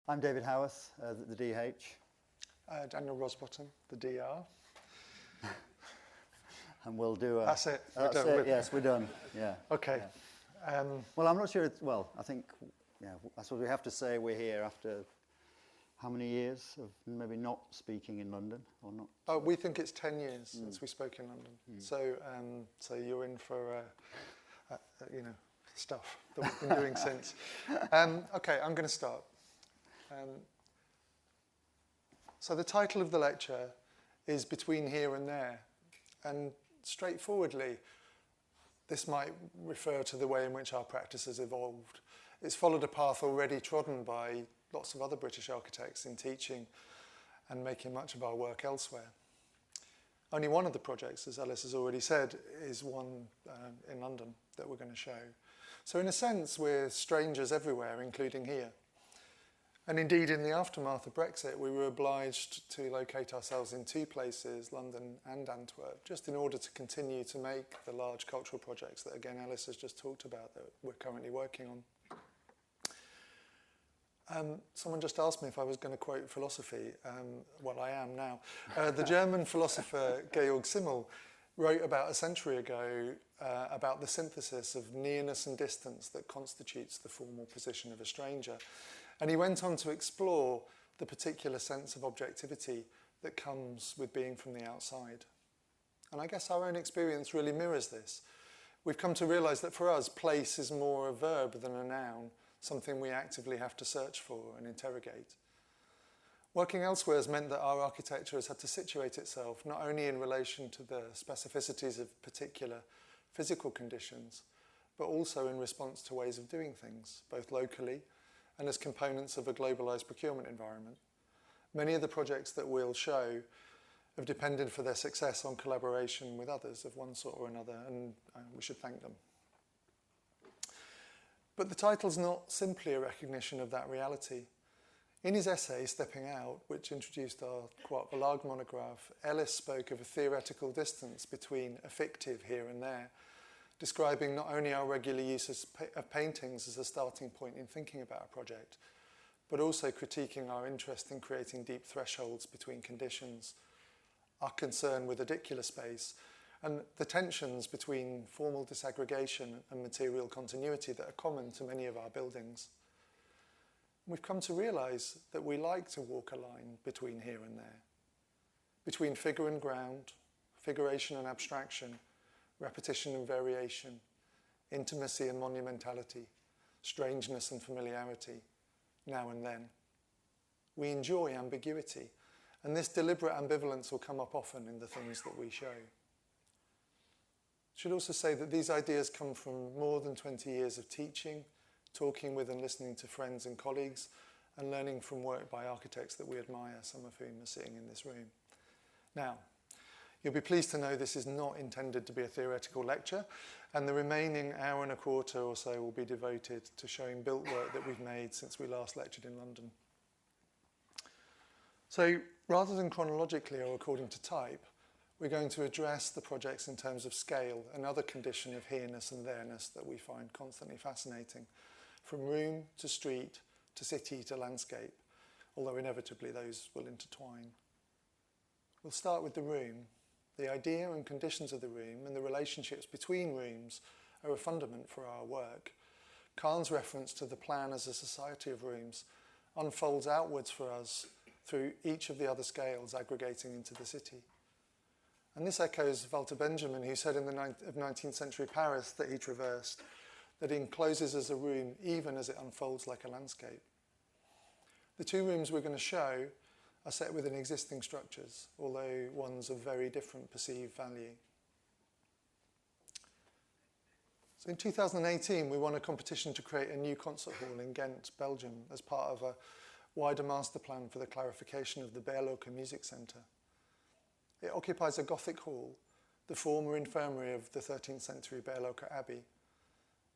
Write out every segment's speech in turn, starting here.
I'm David Howarth, the DH. Daniel Rosbottom, the DR. And we'll do a... That's it. That's it. Yes, we're done. Yeah. Okay. Yeah. Well, I'm not sure. I think, I suppose we have to say we're here after how many years of maybe not speaking in London or not? Oh, we think it's 10 years since we spoke in London. So you're in for, stuff that we've been doing since. Okay, I'm going to start. So the title of the lecture is Between Here and There. And straightforwardly, this might refer to the way in which our practice has evolved. It's followed a path already trodden by lots of other British architects in teaching and making much of our work elsewhere. Only one of the projects, as Alice has already said, is one in London that we're going to show. So in a sense, we're strangers everywhere, including here. And indeed, in the aftermath of Brexit, we were obliged to locate ourselves in two places, London and Antwerp, just in order to continue to make the large cultural projects that, again, Alice has just talked about that we're currently working on. Someone just asked me if I was going to quote philosophy. Well, I am now. The German philosopher Georg Simmel wrote about a century ago about the synthesis of nearness and distance that constitutes the formal position of a stranger. And he went on to explore the particular sense of objectivity that comes with being from the outside. And I guess our own experience really mirrors this. We've come to realise that for us, place is more a verb than a noun, something we actively have to search for and interrogate. Working elsewhere has meant that our architecture has had to situate itself not only in relation to the specificities of particular physical conditions, but also in response to ways of doing things, both locally and as components of a globalised procurement environment. Many of the projects that we'll show have depended for their success on collaboration with others of one sort or another, and we should thank them. But the title's not simply a recognition of that reality. In his essay, Stepping Out, which introduced our Quart Verlag monograph, Ellis spoke of a theoretical distance between a fictive here and there, describing not only our regular use of paintings as a starting point in thinking about a project, but also critiquing our interest in creating deep thresholds between conditions, our concern with adicular space, and the tensions between formal disaggregation and material continuity that are common to many of our buildings. We've come to realise that we like to walk a line between here and there, between figure and ground, figuration and abstraction, repetition and variation, intimacy and monumentality, strangeness and familiarity, now and then. We enjoy ambiguity, and this deliberate ambivalence will come up often in the things that we show. I should also say that these ideas come from more than 20 years of teaching, talking with and listening to friends and colleagues, and learning from work by architects that we admire, some of whom are sitting in this room. Now, you'll be pleased to know this is not intended to be a theoretical lecture, and the remaining hour and a quarter or so will be devoted to showing built work that we've made since we last lectured in London. So, rather than chronologically or according to type, we're going to address the projects in terms of scale, another condition of here-ness and there-ness that we find constantly fascinating, from room to street to city to landscape, although inevitably those will intertwine. We'll start with the room. The idea and conditions of the room and the relationships between rooms are a fundament for our work. Kahn's reference to the plan as a society of rooms unfolds outwards for us through each of the other scales aggregating into the city. And this echoes Walter Benjamin, who said in the 19th century Paris that he traversed, that it encloses as a room even as it unfolds like a landscape. The two rooms we're going to show are set within existing structures, although ones of very different perceived value. So in 2018, we won a competition to create a new concert hall in Ghent, Belgium, as part of a wider master plan for the clarification of the Berloque Music Centre. It occupies a Gothic hall, the former infirmary of the 13th century Berloque Abbey,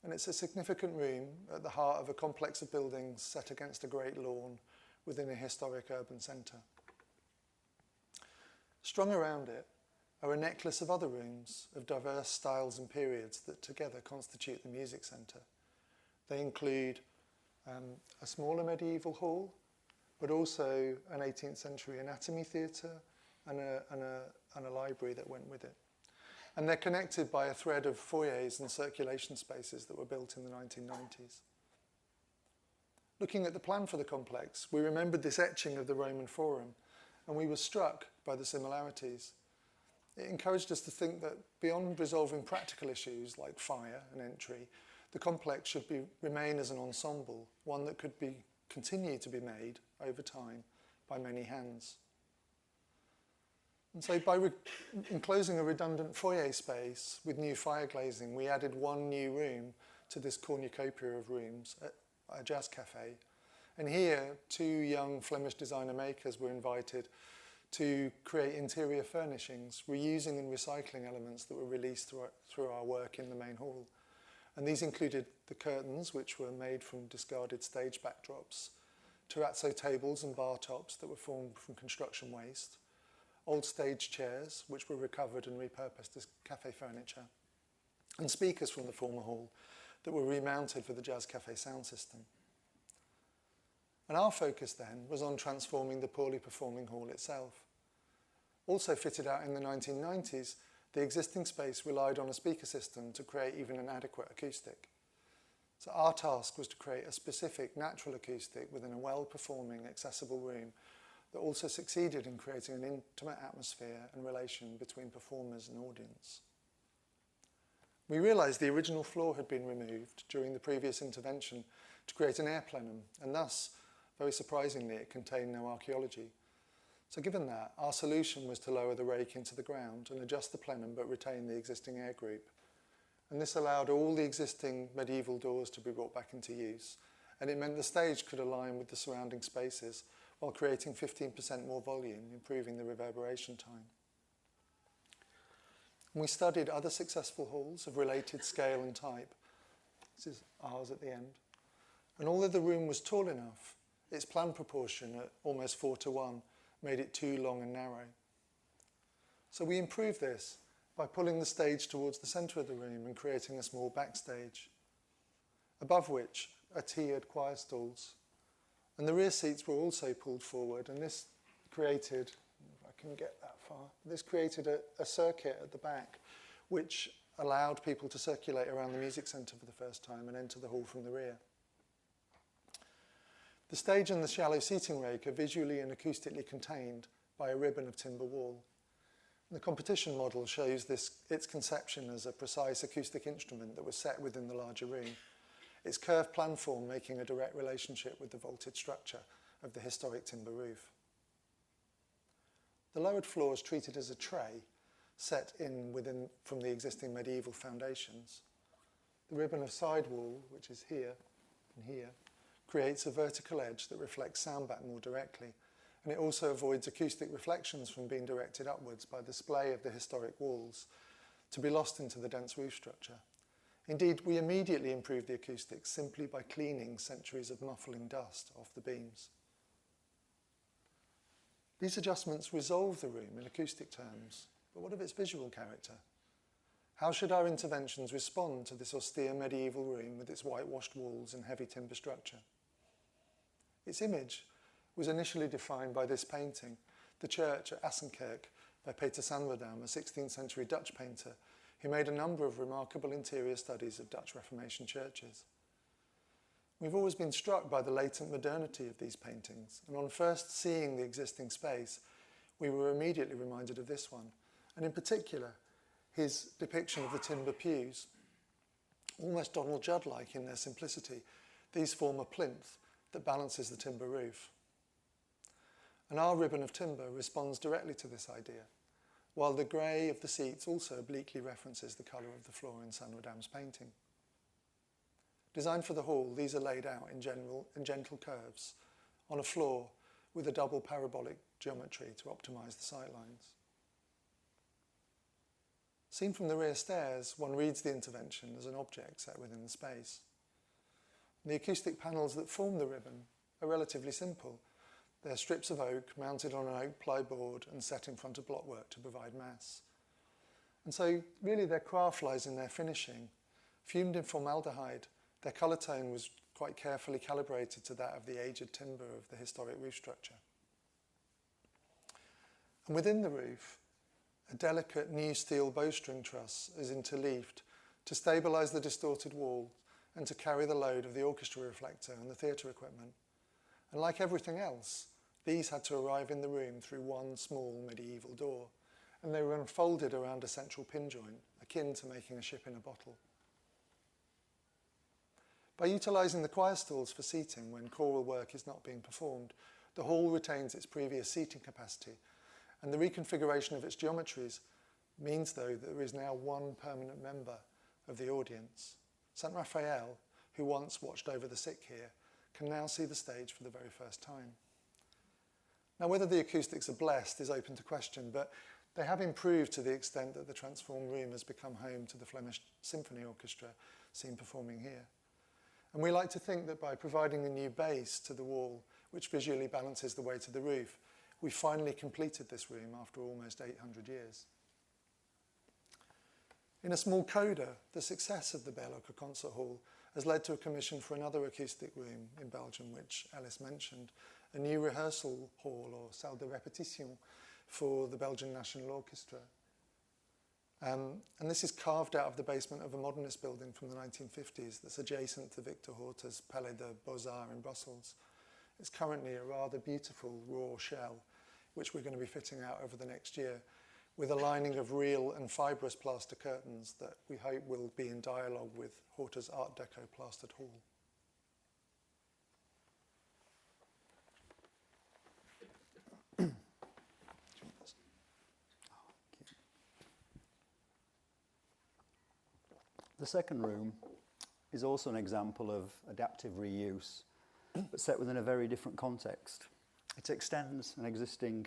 and it's a significant room at the heart of a complex of buildings set against a great lawn within a historic urban centre. Strung around it are a necklace of other rooms of diverse styles and periods that together constitute the music centre. They include a smaller medieval hall but also an 18th century anatomy theatre and a library that went with it. And they're connected by a thread of foyers and circulation spaces that were built in the 1990s. Looking at the plan for the complex, we remembered this etching of the Roman Forum, and we were struck by the similarities. It encouraged us to think that beyond resolving practical issues like fire and entry, the complex should remain as an ensemble, one that could continue to be made over time by many hands. And so by enclosing a redundant foyer space with new fire glazing, we added one new room to this cornucopia of rooms, a jazz cafe. And here, two young Flemish designer makers were invited to create interior furnishings, reusing and recycling elements that were released through our work in the main hall. And these included the curtains, which were made from discarded stage backdrops, terrazzo tables and bar tops that were formed from construction waste, old stage chairs, which were recovered and repurposed as cafe furniture, and speakers from the former hall that were remounted for the Jazz Cafe sound system. And our focus then was on transforming the poorly performing hall itself. Also fitted out in the 1990s, the existing space relied on a speaker system to create even an adequate acoustic. So our task was to create a specific natural acoustic within a well-performing, accessible room that also succeeded in creating an intimate atmosphere and relation between performers and audience. We realised the original floor had been removed during the previous intervention to create an air plenum, and thus, very surprisingly, it contained no archaeology. So given that, our solution was to lower the rake into the ground and adjust the plenum but retain the existing air group. And this allowed all the existing medieval doors to be brought back into use, and it meant the stage could align with the surrounding spaces while creating 15% more volume, improving the reverberation time. And we studied other successful halls of related scale and type. This is ours at the end. And although the room was tall enough, its plan proportion at almost 4:1 made it too long and narrow. So we improved this by pulling the stage towards the centre of the room and creating a small backstage, above which are tiered choir stalls. And the rear seats were also pulled forward, and this created, if I can get that far, this created a circuit at the back, which allowed people to circulate around the music centre for the first time and enter the hall from the rear. The stage and the shallow seating rake are visually and acoustically contained by a ribbon of timber wall. The competition model shows its conception as a precise acoustic instrument that was set within the larger room, its curved plan form making a direct relationship with the vaulted structure of the historic timber roof. The lowered floor is treated as a tray set in from the existing medieval foundations. The ribbon of sidewall, which is here and here, creates a vertical edge that reflects sound back more directly, and it also avoids acoustic reflections from being directed upwards by the splay of the historic walls to be lost into the dense roof structure. Indeed, we immediately improved the acoustics simply by cleaning centuries of muffling dust off the beams. These adjustments resolve the room in acoustic terms, but what of its visual character? How should our interventions respond to this austere medieval room with its whitewashed walls and heavy timber structure? Its image was initially defined by this painting, The Church at Assenkerk by Peter Sanderdam, a 16th century Dutch painter who made a number of remarkable interior studies of Dutch Reformation churches. We've always been struck by the latent modernity of these paintings, and on first seeing the existing space, we were immediately reminded of this one, and in particular, his depiction of the timber pews. Almost Donald Judd-like in their simplicity, these form a plinth that balances the timber roof. And our ribbon of timber responds directly to this idea, while the grey of the seats also obliquely references the colour of the floor in Sanderdam's painting. Designed for the hall, these are laid out in gentle curves on a floor with a double parabolic geometry to optimise the sightlines. Seen from the rear stairs, one reads the intervention as an object set within the space. The acoustic panels that form the ribbon are relatively simple. They're strips of oak mounted on an oak ply board and set in front of blockwork to provide mass. And so really their craft lies in their finishing. Fumed in formaldehyde, their colour tone was quite carefully calibrated to that of the aged timber of the historic roof structure. And within the roof, a delicate new steel bowstring truss is interleaved to stabilise the distorted wall and to carry the load of the orchestra reflector and the theatre equipment. And like everything else, these had to arrive in the room through one small medieval door, and they were unfolded around a central pin joint, akin to making a ship in a bottle. By utilising the choir stalls for seating when choral work is not being performed, the hall retains its previous seating capacity, and the reconfiguration of its geometries means, though, that there is now one permanent member of the audience. St. Raphael, who once watched over the sick here, can now see the stage for the very first time. Now, whether the acoustics are blessed is open to question, but they have improved to the extent that the transformed room has become home to the Flemish Symphony Orchestra seen performing here. And we like to think that by providing a new base to the wall, which visually balances the weight of the roof, we finally completed this room after almost 800 years. In a small coda, the success of the Berlocke Concert Hall has led to a commission for another acoustic room in Belgium, which Alice mentioned, a new rehearsal hall or salle de répétition for the Belgian National Orchestra. And this is carved out of the basement of a modernist building from the 1950s that's adjacent to Victor Horta's Palais de Beaux-Arts in Brussels. It's currently a rather beautiful raw shell, which we're going to be fitting out over the next year, with a lining of real and fibrous plaster curtains that we hope will be in dialogue with Horta's Art Deco plastered hall. The second room is also an example of adaptive reuse, but set within a very different context. It extends an existing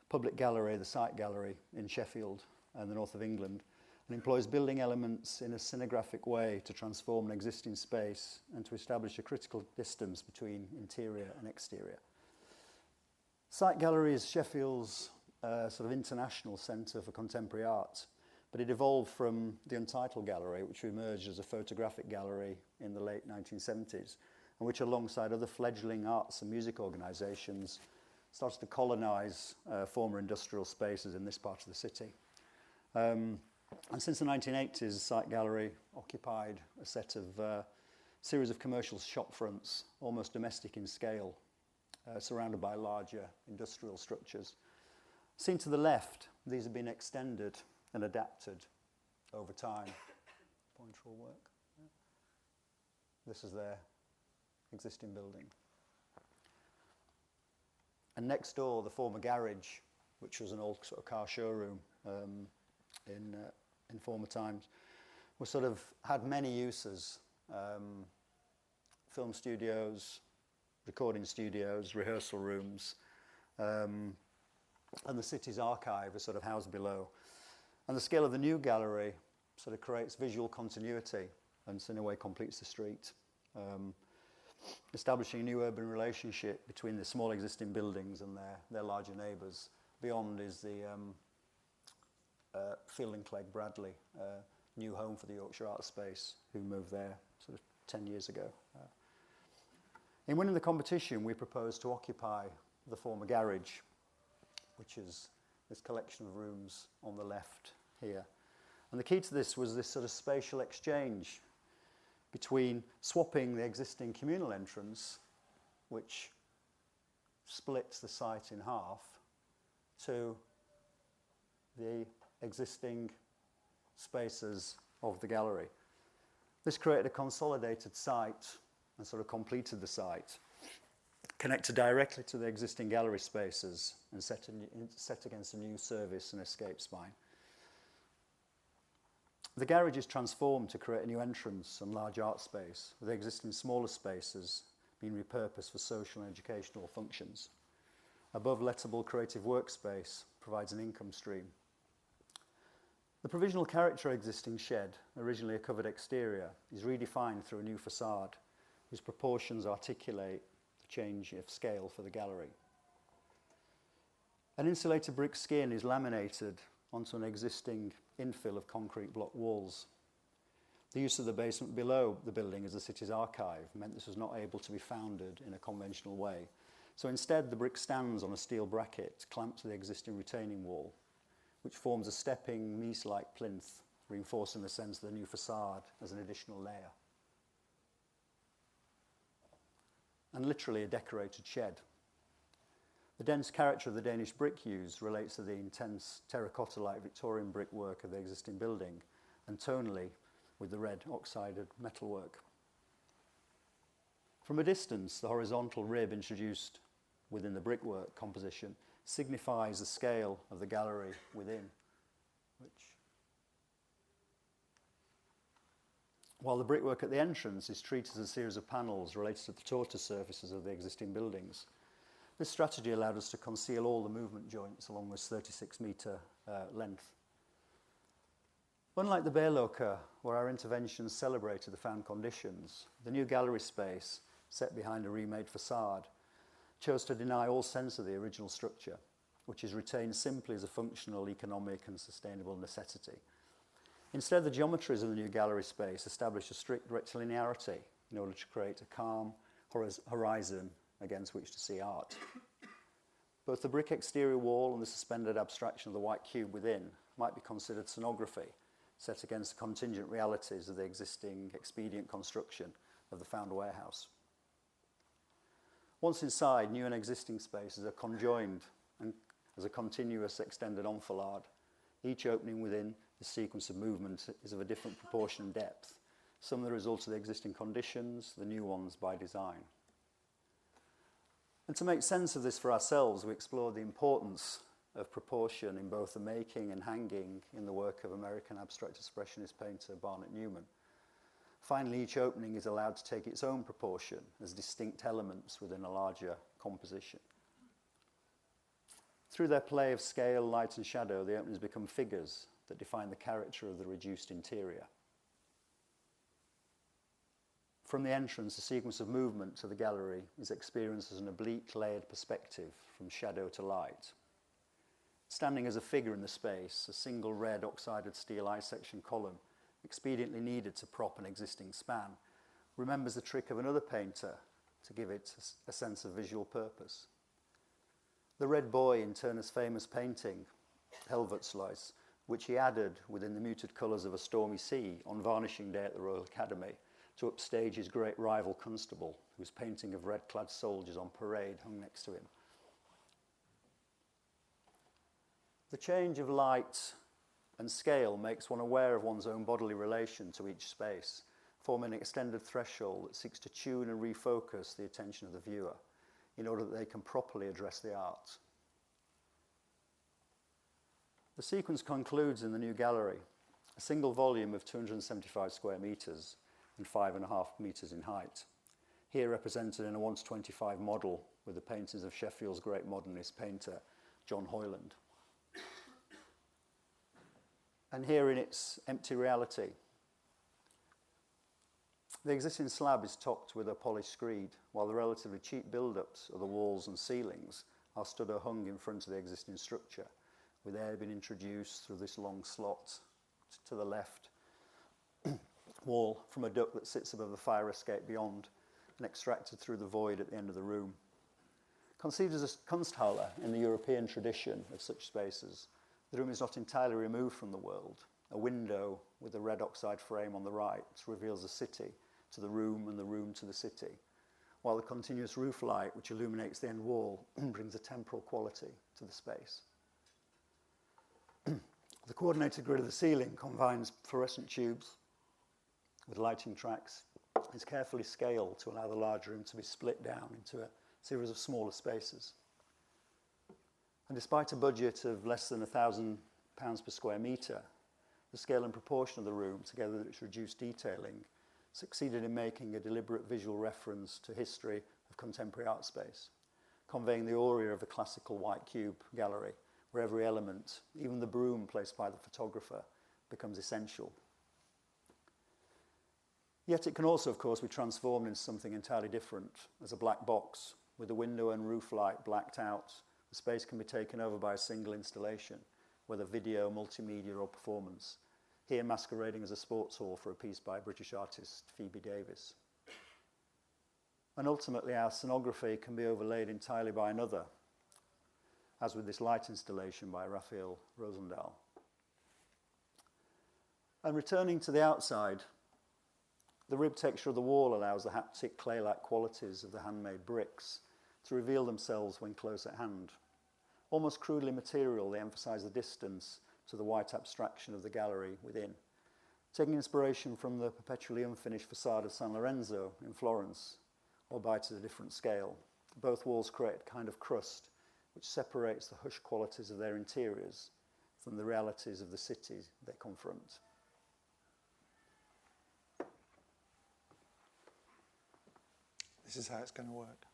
public gallery, the Sight Gallery in Sheffield and the north of England, and employs building elements in a scenographic way to transform an existing space and to establish a critical distance between interior and exterior. Sight Gallery is Sheffield's sort of international centre for contemporary art, but it evolved from the Untitled Gallery, which emerged as a photographic gallery in the late 1970s, and which, alongside other fledgling arts and music organisations, started to colonise former industrial spaces in this part of the city. And since the 1980s, the Sight Gallery occupied a set of series of commercial shop fronts, almost domestic in scale, surrounded by larger industrial structures. Seen to the left, these have been extended and adapted over time. Pointer will work. Yeah. This is their existing building. And next door, the former garage, which was an old sort of car showroom in former times, was sort of had many uses: film studios, recording studios, rehearsal rooms, and the city's archive is sort of housed below. And the scale of the new gallery sort of creates visual continuity and in a way completes the street, establishing a new urban relationship between the small existing buildings and their larger neighbours. Beyond is the Field and Clegg Bradley, new home for the Yorkshire Art Space, who moved there sort of 10 years ago. In winning the competition, we proposed to occupy the former garage, which is this collection of rooms on the left here. And the key to this was this sort of spatial exchange between swapping the existing communal entrance, which splits the site in half, to the existing spaces of the gallery. This created a consolidated site and sort of completed the site, connected directly to the existing gallery spaces and set against a new service and escape spine. The garage is transformed to create a new entrance and large art space, with the existing smaller spaces being repurposed for social and educational functions. Above lettable creative workspace provides an income stream. The provisional character existing shed, originally a covered exterior, is redefined through a new facade, whose proportions articulate the change of scale for the gallery. An insulated brick skin is laminated onto an existing infill of concrete block walls. The use of the basement below the building as the city's archive meant this was not able to be founded in a conventional way. So instead, the brick stands on a steel bracket clamped to the existing retaining wall, which forms a stepping, mise-like plinth, reinforcing the sense of the new facade as an additional layer. And literally a decorated shed. The dense character of the Danish brick used relates to the intense terracotta-like Victorian brickwork of the existing building, and tonally with the red oxided metalwork. From a distance, the horizontal rib introduced within the brickwork composition signifies the scale of the gallery within, while the brickwork at the entrance is treated as a series of panels related to the tortoise surfaces of the existing buildings. This strategy allowed us to conceal all the movement joints along this 36-metre length. Unlike the Beerloker, where our interventions celebrated the found conditions, the new gallery space, set behind a remade facade, chose to deny all sense of the original structure, which is retained simply as a functional, economic and sustainable necessity. Instead, the geometries of the new gallery space established a strict rectilinearity in order to create a calm horizon against which to see art. Both the brick exterior wall and the suspended abstraction of the white cube within might be considered scenography, set against the contingent realities of the existing expedient construction of the found warehouse. Once inside, new and existing spaces are conjoined and as a continuous extended enfilade. Each opening within the sequence of movement is of a different proportion and depth, some the result of the existing conditions, the new ones by design. And to make sense of this for ourselves, we explored the importance of proportion in both the making and hanging in the work of American abstract expressionist painter Barnett Newman. Finally, each opening is allowed to take its own proportion as distinct elements within a larger composition. Through their play of scale, light and shadow, the openings become figures that define the character of the reduced interior. From the entrance, the sequence of movement to the gallery is experienced as an oblique, layered perspective from shadow to light. Standing as a figure in the space, a single red oxided steel I-section column, expediently needed to prop an existing span, remembers the trick of another painter to give it a sense of visual purpose. The red boy in Turner's famous painting, Helvoetsluis, which he added within the muted colours of a stormy sea on varnishing day at the Royal Academy to upstage his great rival Constable, whose painting of red-clad soldiers on parade hung next to him. The change of light and scale makes one aware of one's own bodily relation to each space, forming an extended threshold that seeks to tune and refocus the attention of the viewer in order that they can properly address the art. The sequence concludes in the new gallery, a single volume of 275 square metres and 5.5 metres in height, here represented in a 1:25 model with the paintings of Sheffield's great modernist painter, John Hoyland. And here in its empty reality, the existing slab is topped with a polished screed, while the relatively cheap build-ups of the walls and ceilings are stood or hung in front of the existing structure, with air being introduced through this long slot to the left wall from a duct that sits above the fire escape beyond and extracted through the void at the end of the room. Conceived as a Kunsthalle in the European tradition of such spaces, the room is not entirely removed from the world. A window with a red oxide frame on the right reveals the city to the room and the room to the city, while the continuous roof light which illuminates the end wall brings a temporal quality to the space. The coordinated grid of the ceiling combines fluorescent tubes with lighting tracks. It's carefully scaled to allow the large room to be split down into a series of smaller spaces. And despite a budget of less than £1,000 per square metre, the scale and proportion of the room, together with its reduced detailing, succeeded in making a deliberate visual reference to history of contemporary art space, conveying the aura of a classical white cube gallery, where every element, even the broom placed by the photographer, becomes essential. Yet it can also, of course, be transformed into something entirely different, as a black box, with the window and roof light blacked out. The space can be taken over by a single installation, whether video, multimedia or performance, here masquerading as a sports hall for a piece by British artist Phoebe Davis. And ultimately our scenography can be overlaid entirely by another, as with this light installation by Raphael Rosendahl. And returning to the outside, the rib texture of the wall allows the haptic clay-like qualities of the handmade bricks to reveal themselves when close at hand. Almost crudely material, they emphasise the distance to the white abstraction of the gallery within. Taking inspiration from the perpetually unfinished facade of San Lorenzo in Florence, albeit at a different scale, both walls create a kind of crust which separates the hushed qualities of their interiors from the realities of the city they confront. This is how it's going to work.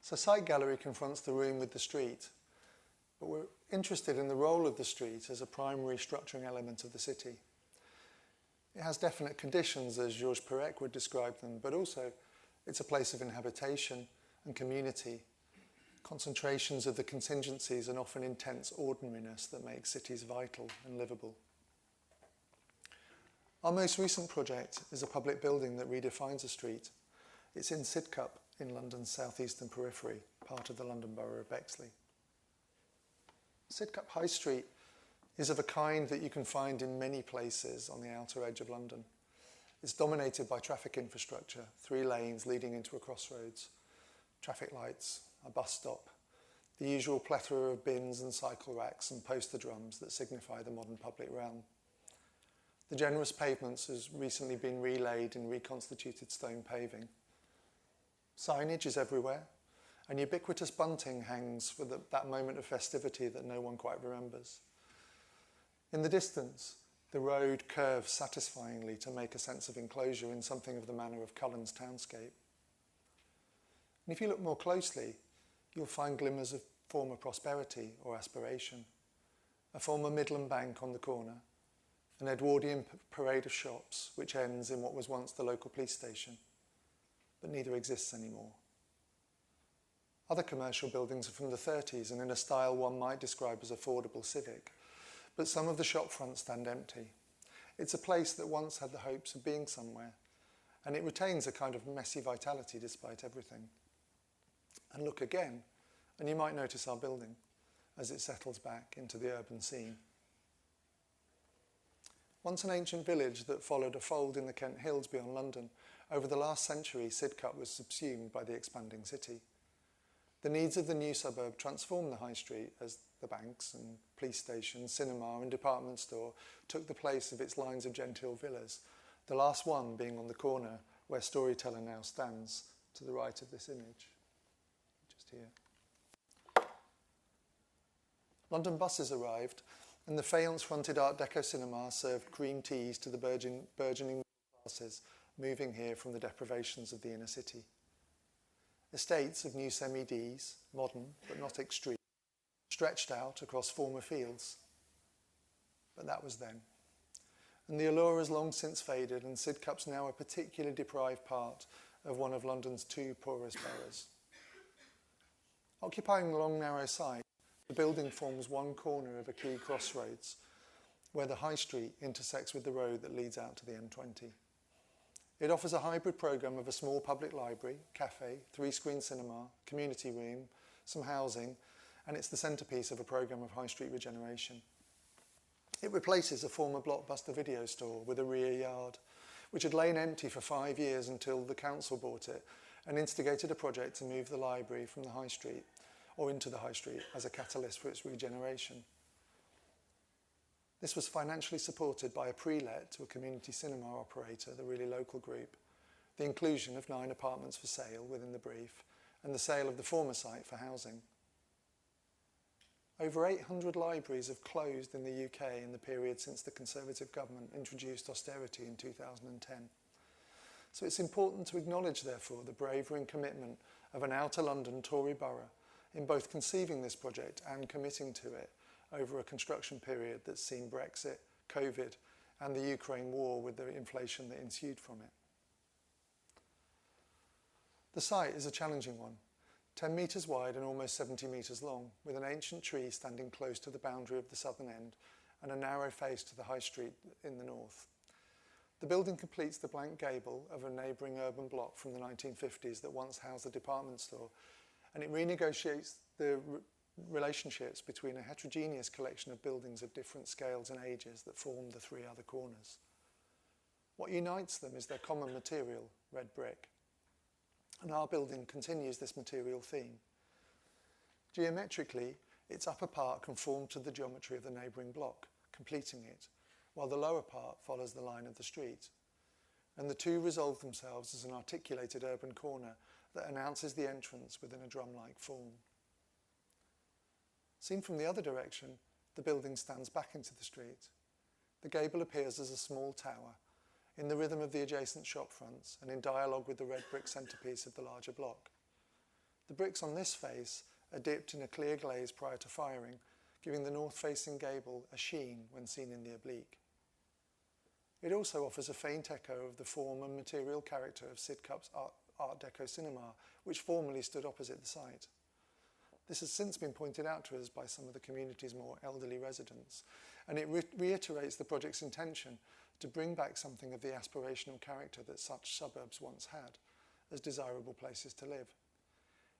So Site Gallery confronts the room with the street, but we're interested in the role of the street as a primary structuring element of the city. It has definite conditions, as Georges Perec would describe them, but also it's a place of inhabitation and community, concentrations of the contingencies and often intense ordinariness that make cities vital and livable. Our most recent project is a public building that redefines a street. It's in Sidcup, in London's southeastern periphery, part of the London Borough of Bexley. Sidcup High Street is of a kind that you can find in many places on the outer edge of London. It's dominated by traffic infrastructure, 3 lanes leading into a crossroads, traffic lights, a bus stop, the usual plethora of bins and cycle racks and poster drums that signify the modern public realm. The generous pavements has recently been relaid in reconstituted stone paving. Signage is everywhere, and ubiquitous bunting hangs for that moment of festivity that no one quite remembers. In the distance, the road curves satisfyingly to make a sense of enclosure in something of the manner of Cullen's townscape. And if you look more closely, you'll find glimmers of former prosperity or aspiration, a former Midland bank on the corner, an Edwardian parade of shops which ends in what was once the local police station, but neither exists anymore. Other commercial buildings are from the 30s and in a style one might describe as affordable civic, but some of the shop fronts stand empty. It's a place that once had the hopes of being somewhere, and it retains a kind of messy vitality despite everything. And look again, and you might notice our building as it settles back into the urban scene. Once an ancient village that followed a fold in the Kent Hills beyond London, over the last century Sidcup was subsumed by the expanding city. The needs of the new suburb transformed the high street as the banks and police station, cinema and department store took the place of its lines of genteel villas, the last one being on the corner where Storyteller now stands, to the right of this image, just here. London buses arrived, and the faience-fronted Art Deco cinema served cream teas to the burgeoning classes moving here from the deprivations of the inner city. Estates of new semi-Ds, modern but not extreme, stretched out across former fields. But that was then. And the allure has long since faded, and Sidcup's now a particularly deprived part of one of London's 2 poorest boroughs. Occupying the long narrow site, the building forms one corner of a key crossroads where the high street intersects with the road that leads out to the M20. It offers a hybrid programme of a small public library, cafe, 3-screen cinema, community room, some housing, and it's the centrepiece of a programme of high street regeneration. It replaces a former Blockbuster video store with a rear yard, which had lain empty for 5 years until the council bought it and instigated a project to move the library from the high street or into the high street as a catalyst for its regeneration. This was financially supported by a pre-let to a community cinema operator, the Really Local Group, the inclusion of 9 apartments for sale within the brief, and the sale of the former site for housing. Over 800 libraries have closed in the UK in the period since the Conservative government introduced austerity in 2010. So it's important to acknowledge, therefore, the bravery and commitment of an outer London Tory borough in both conceiving this project and committing to it over a construction period that's seen Brexit, COVID, and the Ukraine war with the inflation that ensued from it. The site is a challenging one, 10 metres wide and almost 70 metres long, with an ancient tree standing close to the boundary of the southern end and a narrow face to the high street in the north. The building completes the blank gable of a neighbouring urban block from the 1950s that once housed a department store, and it renegotiates the relationships between a heterogeneous collection of buildings of different scales and ages that form the three other corners. What unites them is their common material, red brick. And our building continues this material theme. Geometrically, its upper part conformed to the geometry of the neighbouring block, completing it, while the lower part follows the line of the street. And the two resolve themselves as an articulated urban corner that announces the entrance within a drum-like form. Seen from the other direction, the building stands back into the street. The gable appears as a small tower, in the rhythm of the adjacent shop fronts and in dialogue with the red brick centrepiece of the larger block. The bricks on this face are dipped in a clear glaze prior to firing, giving the north-facing gable a sheen when seen in the oblique. It also offers a faint echo of the form and material character of Sidcup's Art Deco cinema, which formerly stood opposite the site. This has since been pointed out to us by some of the community's more elderly residents, and it reiterates the project's intention to bring back something of the aspirational character that such suburbs once had, as desirable places to live.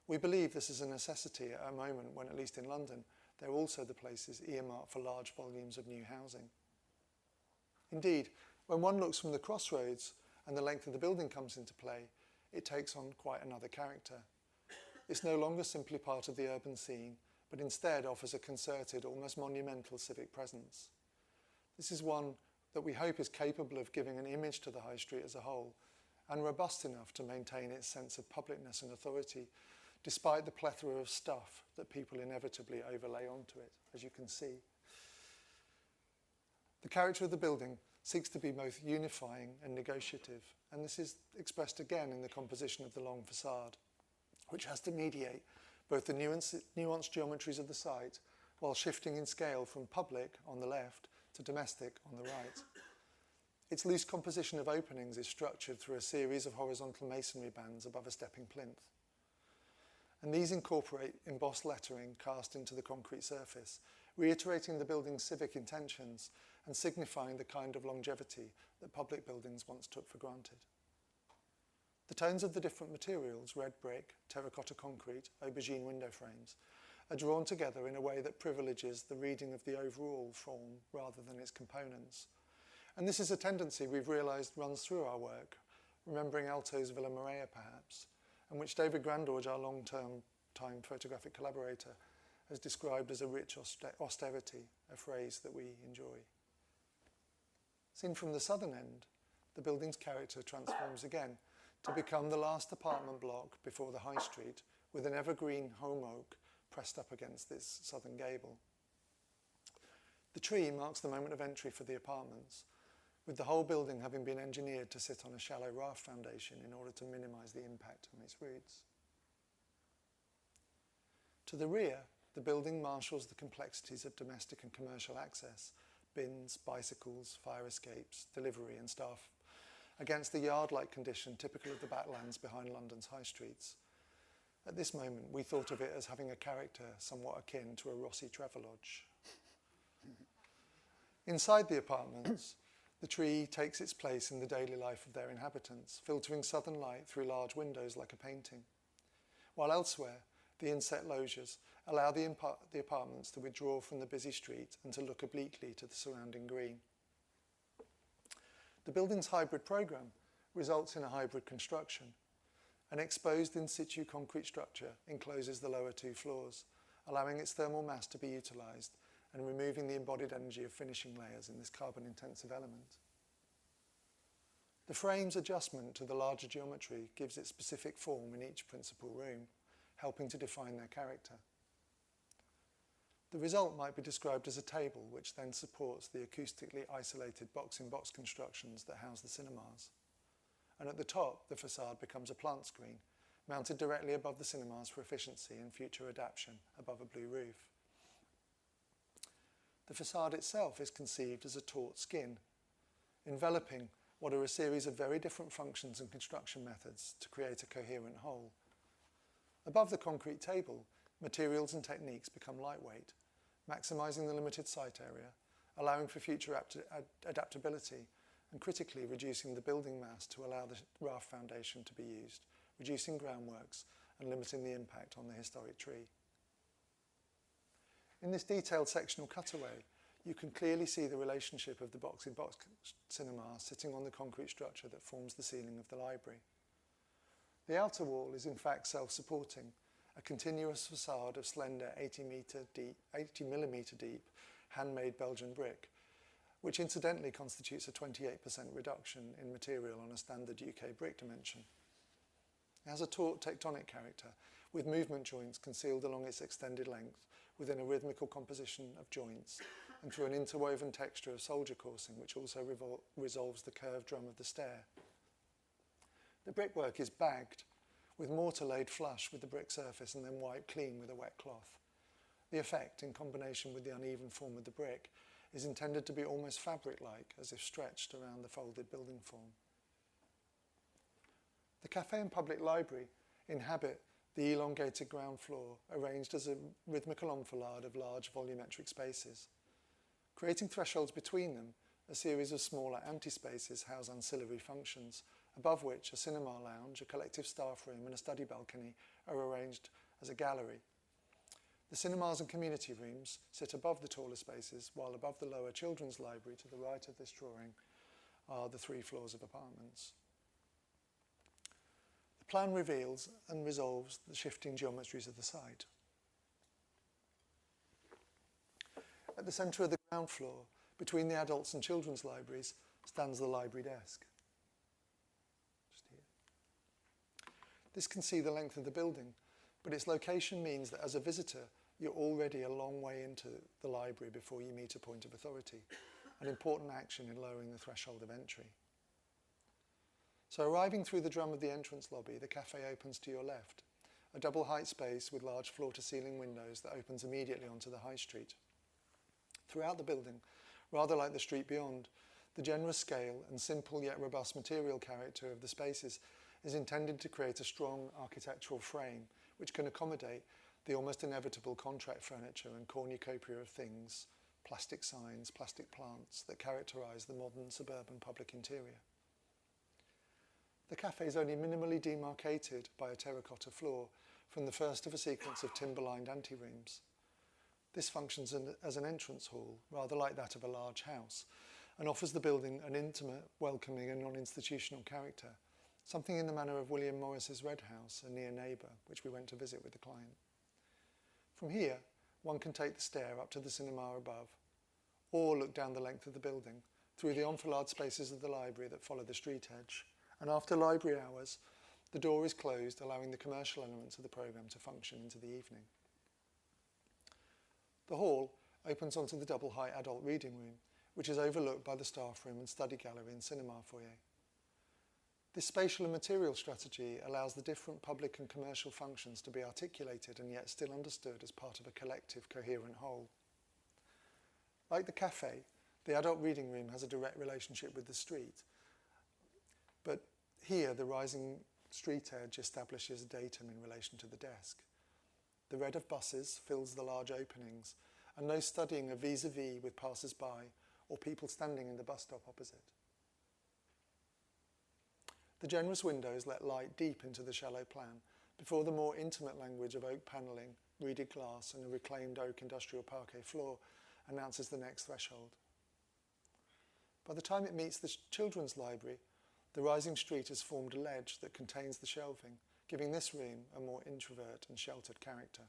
We believe this is a necessity at a moment when, at least in London, they're also the places earmarked for large volumes of new housing. Indeed, when one looks from the crossroads and the length of the building comes into play, it takes on quite another character. It's no longer simply part of the urban scene, but instead offers a concerted, almost monumental civic presence. This is one that we hope is capable of giving an image to the high street as a whole, and robust enough to maintain its sense of publicness and authority, despite the plethora of stuff that people inevitably overlay onto it, as you can see. The character of the building seeks to be both unifying and negotiative, and this is expressed again in the composition of the long facade, which has to mediate both the nuanced geometries of the site while shifting in scale from public on the left to domestic on the right. Its loose composition of openings is structured through a series of horizontal masonry bands above a stepping plinth. And these incorporate embossed lettering cast into the concrete surface, reiterating the building's civic intentions and signifying the kind of longevity that public buildings once took for granted. The tones of the different materials, red brick, terracotta concrete, aubergine window frames, are drawn together in a way that privileges the reading of the overall form rather than its components. And this is a tendency we've realised runs through our work, remembering Alto's Villa Maria perhaps, and which David Grandorge, our long-term photographic collaborator, has described as a rich austerity, a phrase that we enjoy. Seen from the southern end, the building's character transforms again to become the last apartment block before the high street, with an evergreen holm oak pressed up against this southern gable. The tree marks the moment of entry for the apartments, with the whole building having been engineered to sit on a shallow raft foundation in order to minimise the impact on its roots. To the rear, the building marshals the complexities of domestic and commercial access, bins, bicycles, fire escapes, delivery and staff, against the yard-like condition typical of the backlands behind London's high streets. At this moment, we thought of it as having a character somewhat akin to a Rossi Travelodge. Inside the apartments, the tree takes its place in the daily life of their inhabitants, filtering southern light through large windows like a painting, while elsewhere, the inset loggias allow the apartments to withdraw from the busy street and to look obliquely to the surrounding green. The building's hybrid programme results in a hybrid construction. An exposed in situ concrete structure encloses the lower two floors, allowing its thermal mass to be utilised and removing the embodied energy of finishing layers in this carbon-intensive element. The frame's adjustment to the larger geometry gives it specific form in each principal room, helping to define their character. The result might be described as a table which then supports the acoustically isolated box-in-box constructions that house the cinemas. And at the top, the facade becomes a plant screen, mounted directly above the cinemas for efficiency and future adaptation above a blue roof. The facade itself is conceived as a taut skin, enveloping what are a series of very different functions and construction methods to create a coherent whole. Above the concrete table, materials and techniques become lightweight, maximising the limited site area allowing for future adaptability, and critically reducing the building mass to allow the raft foundation to be used, reducing groundworks and limiting the impact on the historic tree. In this detailed sectional cutaway, you can clearly see the relationship of the box-in-box cinema sitting on the concrete structure that forms the ceiling of the library. The outer wall is in fact self-supporting, a continuous facade of slender 80mm deep handmade Belgian brick, which incidentally constitutes a 28% reduction in material on a standard UK brick dimension. It has a taut tectonic character, with movement joints concealed along its extended length within a rhythmical composition of joints and through an interwoven texture of soldier coursing, which also resolves the curved drum of the stair. The brickwork is bagged, with mortar laid flush with the brick surface and then wiped clean with a wet cloth. The effect, in combination with the uneven form of the brick, is intended to be almost fabric-like, as if stretched around the folded building form. The cafe and public library inhabit the elongated ground floor, arranged as a rhythmical enfilade of large volumetric spaces. Creating thresholds between them, a series of smaller anti-spaces house ancillary functions, above which a cinema lounge, a collective staff room and a study balcony are arranged as a gallery. The cinemas and community rooms sit above the taller spaces, while above the lower children's library to the right of this drawing are the 3 floors of apartments. The plan reveals and resolves the shifting geometries of the site. At the centre of the ground floor, between the adults and children's libraries, stands the library desk. Just here. This can see the length of the building, but its location means that as a visitor, you're already a long way into the library before you meet a point of authority, an important action in lowering the threshold of entry. So arriving through the drum of the entrance lobby, the cafe opens to your left, a double height space with large floor-to-ceiling windows that opens immediately onto the high street. Throughout the building, rather like the street beyond, the generous scale and simple yet robust material character of the spaces is intended to create a strong architectural frame which can accommodate the almost inevitable contract furniture and cornucopia of things, plastic signs, plastic plants that characterise the modern suburban public interior. The cafe is only minimally demarcated by a terracotta floor from the first of a sequence of timber-lined anterooms. This functions as an entrance hall, rather like that of a large house, and offers the building an intimate, welcoming and non-institutional character, something in the manner of William Morris's Red House, a near neighbour, which we went to visit with the client. From here, one can take the stair up to the cinema above, or look down the length of the building, through the enfilade spaces of the library that follow the street edge, and after library hours, the door is closed, allowing the commercial elements of the programme to function into the evening. The hall opens onto the double-height adult reading room, which is overlooked by the staff room and study gallery and cinema foyer. This spatial and material strategy allows the different public and commercial functions to be articulated and yet still understood as part of a collective, coherent whole. Like the cafe, the adult reading room has a direct relationship with the street, but here the rising street edge establishes a datum in relation to the desk. The red of buses fills the large openings, and no studying of vis-a-vis with passers-by or people standing in the bus stop opposite. The generous windows let light deep into the shallow plan before the more intimate language of oak panelling, reeded glass and a reclaimed oak industrial parquet floor announces the next threshold. By the time it meets the children's library, the rising street has formed a ledge that contains the shelving, giving this room a more introvert and sheltered character.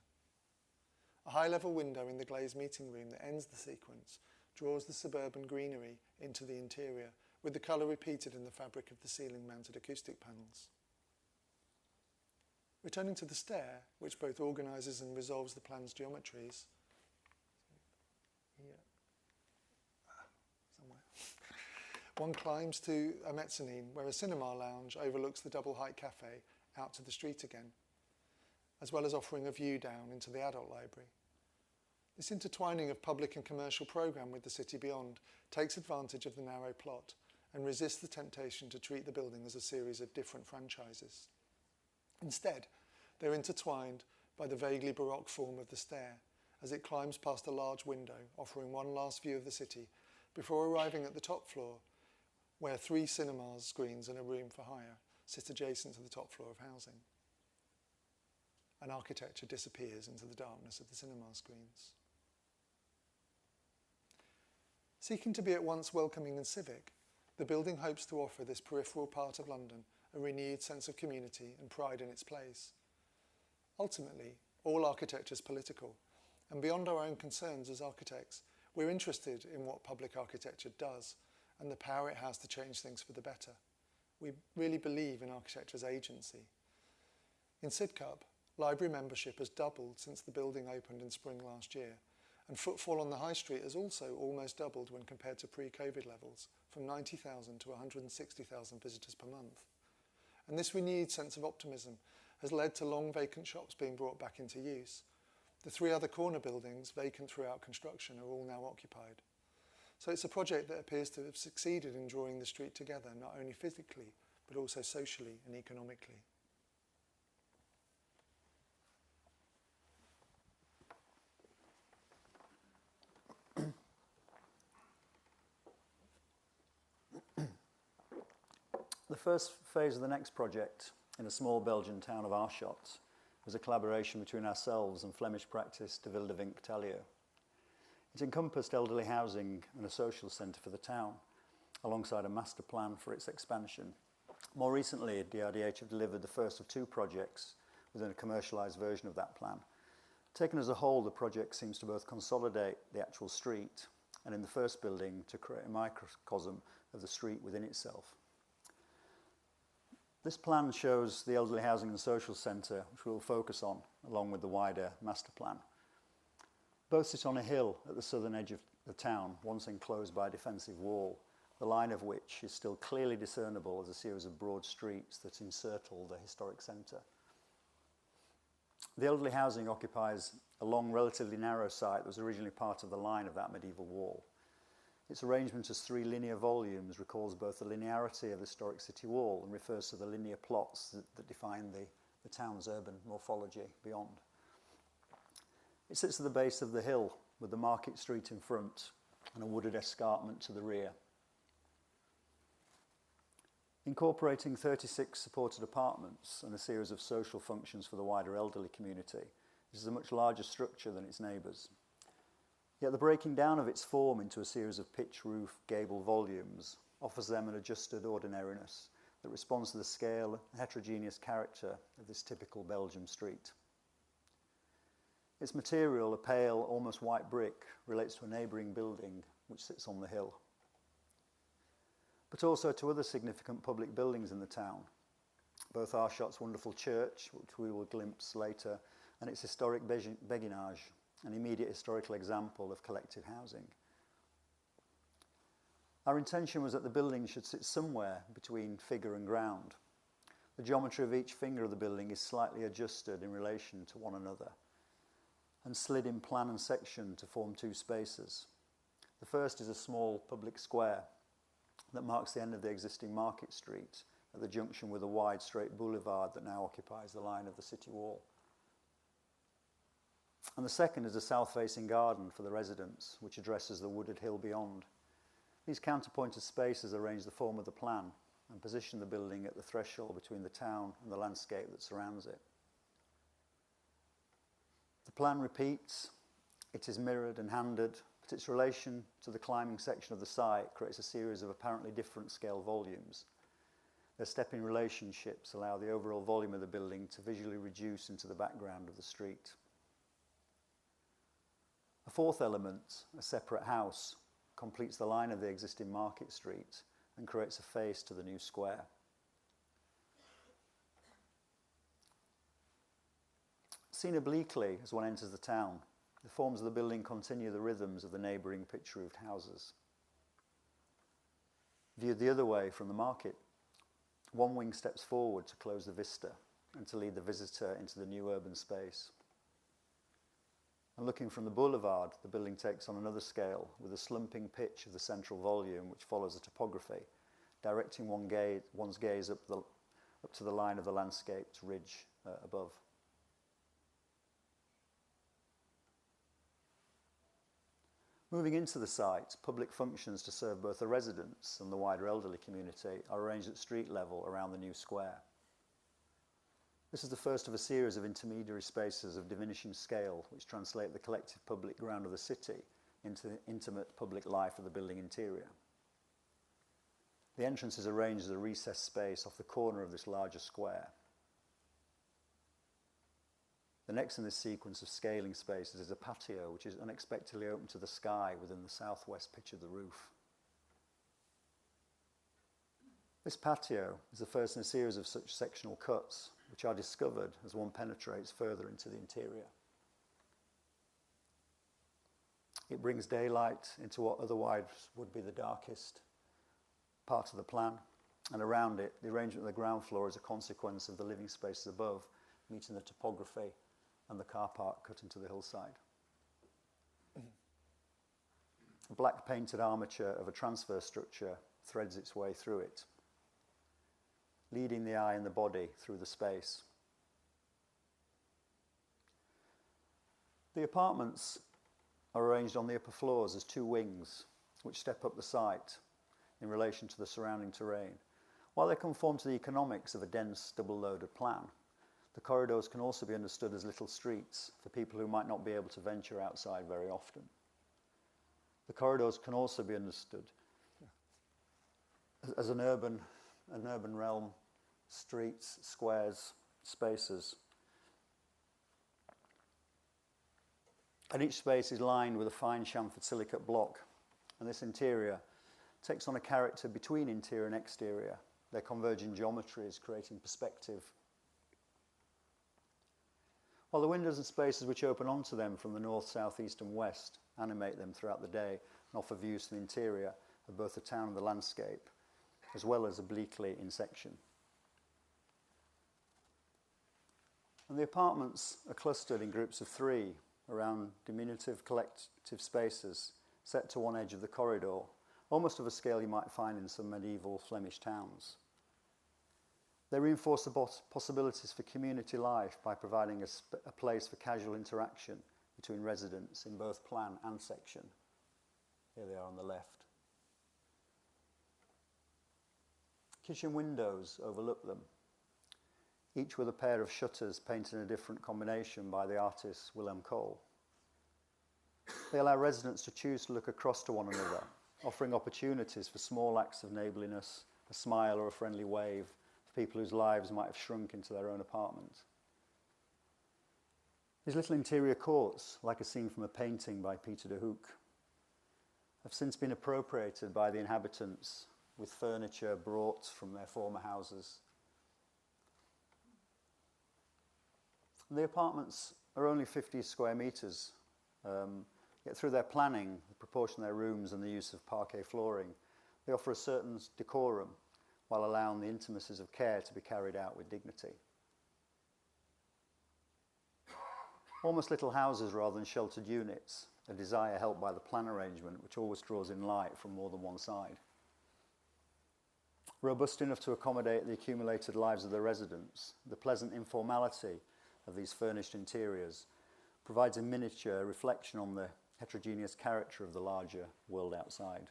A high-level window in the glazed meeting room that ends the sequence draws the suburban greenery into the interior, with the colour repeated in the fabric of the ceiling-mounted acoustic panels. Returning to the stair, which both organises and resolves the plan's geometries, one climbs to a mezzanine where a cinema lounge overlooks the double-height cafe out to the street again, as well as offering a view down into the adult library. This intertwining of public and commercial programme with the city beyond takes advantage of the narrow plot and resists the temptation to treat the building as a series of different franchises. Instead, they're intertwined by the vaguely Baroque form of the stair as it climbs past a large window, offering one last view of the city, before arriving at the top floor, where 3 cinema screens and a room for hire sit adjacent to the top floor of housing. And architecture disappears into the darkness of the cinema screens. Seeking to be at once welcoming and civic, the building hopes to offer this peripheral part of London a renewed sense of community and pride in its place. Ultimately, all architecture is political, and beyond our own concerns as architects, we're interested in what public architecture does and the power it has to change things for the better. We really believe in architecture's agency. In Sidcup, library membership has doubled since the building opened in spring last year, and footfall on the high street has also almost doubled when compared to pre-COVID levels, from 90,000 to 160,000 visitors per month. And this renewed sense of optimism has led to long vacant shops being brought back into use. The 3 other corner buildings, vacant throughout construction, are all now occupied. So it's a project that appears to have succeeded in drawing the street together, not only physically, but also socially and economically. The first phase of the next project, in a small Belgian town of Aarschot, was a collaboration between ourselves and Flemish practice De Wildevink Tellier. It encompassed elderly housing and a social centre for the town, alongside a master plan for its expansion. More recently, DRDH have delivered the first of 2 projects within a commercialised version of that plan. Taken as a whole, the project seems to both consolidate the actual street and, in the first building, to create a microcosm of the street within itself. This plan shows the elderly housing and social centre, which we will focus on, along with the wider master plan. Both sit on a hill at the southern edge of the town, once enclosed by a defensive wall, the line of which is still clearly discernible as a series of broad streets that encircle the historic centre. The elderly housing occupies a long, relatively narrow site that was originally part of the line of that medieval wall. Its arrangement as 3 linear volumes recalls both the linearity of the historic city wall and refers to the linear plots that define the town's urban morphology beyond. It sits at the base of the hill with the market street in front and a wooded escarpment to the rear. Incorporating 36 supported apartments and a series of social functions for the wider elderly community, this is a much larger structure than its neighbours. Yet the breaking down of its form into a series of pitch roof gable volumes offers them an adjusted ordinariness that responds to the scale and heterogeneous character of this typical Belgian street. Its material, a pale, almost white brick, relates to a neighbouring building which sits on the hill, but also to other significant public buildings in the town, both Aarschot's wonderful church, which we will glimpse later, and its historic beguinage, an immediate historical example of collective housing. Our intention was that the building should sit somewhere between figure and ground. The geometry of each finger of the building is slightly adjusted in relation to one another and slid in plan and section to form 2 spaces. The first is a small public square that marks the end of the existing market street at the junction with a wide straight boulevard that now occupies the line of the city wall. And the second is a south-facing garden for the residents, which addresses the wooded hill beyond. These counterpointed spaces arrange the form of the plan and position the building at the threshold between the town and the landscape that surrounds it. The plan repeats, it is mirrored and handed, but its relation to the climbing section of the site creates a series of apparently different scale volumes. Their stepping relationships allow the overall volume of the building to visually reduce into the background of the street. A fourth element, a separate house, completes the line of the existing market street and creates a face to the new square. Seen obliquely as one enters the town, the forms of the building continue the rhythms of the neighbouring pitch-roofed houses. Viewed the other way from the market, one wing steps forward to close the vista and to lead the visitor into the new urban space. And looking from the boulevard, the building takes on another scale with a slumping pitch of the central volume which follows the topography, directing one's gaze up to the line of the landscaped ridge above. Moving into the site, public functions to serve both the residents and the wider elderly community are arranged at street level around the new square. This is the first of a series of intermediary spaces of diminishing scale which translate the collective public ground of the city into the intimate public life of the building interior. The entrance is arranged as a recessed space off the corner of this larger square. The next in this sequence of scaling spaces is a patio which is unexpectedly open to the sky within the southwest pitch of the roof. This patio is the first in a series of such sectional cuts which are discovered as one penetrates further into the interior. It brings daylight into what otherwise would be the darkest part of the plan, and around it, the arrangement of the ground floor is a consequence of the living spaces above, meeting the topography and the car park cut into the hillside. A black painted armature of a transfer structure threads its way through it, leading the eye and the body through the space. The apartments are arranged on the upper floors as two wings, which step up the site in relation to the surrounding terrain. While they conform to the economics of a dense, double-loaded plan, the corridors can also be understood as little streets for people who might not be able to venture outside very often. The corridors can also be understood as an urban realm, streets, squares, spaces. And each space is lined with a fine chamfered silicate block, and this interior takes on a character between interior and exterior, their converging geometries creating perspective. While the windows and spaces which open onto them from the north, south, east and west animate them throughout the day and offer views to the interior of both the town and the landscape, as well as obliquely in section. And the apartments are clustered in groups of three around diminutive collective spaces set to one edge of the corridor, almost of a scale you might find in some medieval Flemish towns. They reinforce the possibilities for community life by providing a place for casual interaction between residents in both plan and section. Here they are on the left. Kitchen windows overlook them, each with a pair of shutters painted in a different combination by the artist Willem Cole. They allow residents to choose to look across to one another, offering opportunities for small acts of neighbourliness, a smile or a friendly wave for people whose lives might have shrunk into their own apartment. These little interior courts, like a scene from a painting by Peter de Hoek, have since been appropriated by the inhabitants with furniture brought from their former houses. The apartments are only 50 square metres, yet through their planning, the proportion of their rooms and the use of parquet flooring, they offer a certain decorum while allowing the intimacies of care to be carried out with dignity. Almost little houses rather than sheltered units, a desire helped by the plan arrangement which always draws in light from more than one side. Robust enough to accommodate the accumulated lives of the residents, the pleasant informality of these furnished interiors provides a miniature reflection on the heterogeneous character of the larger world outside.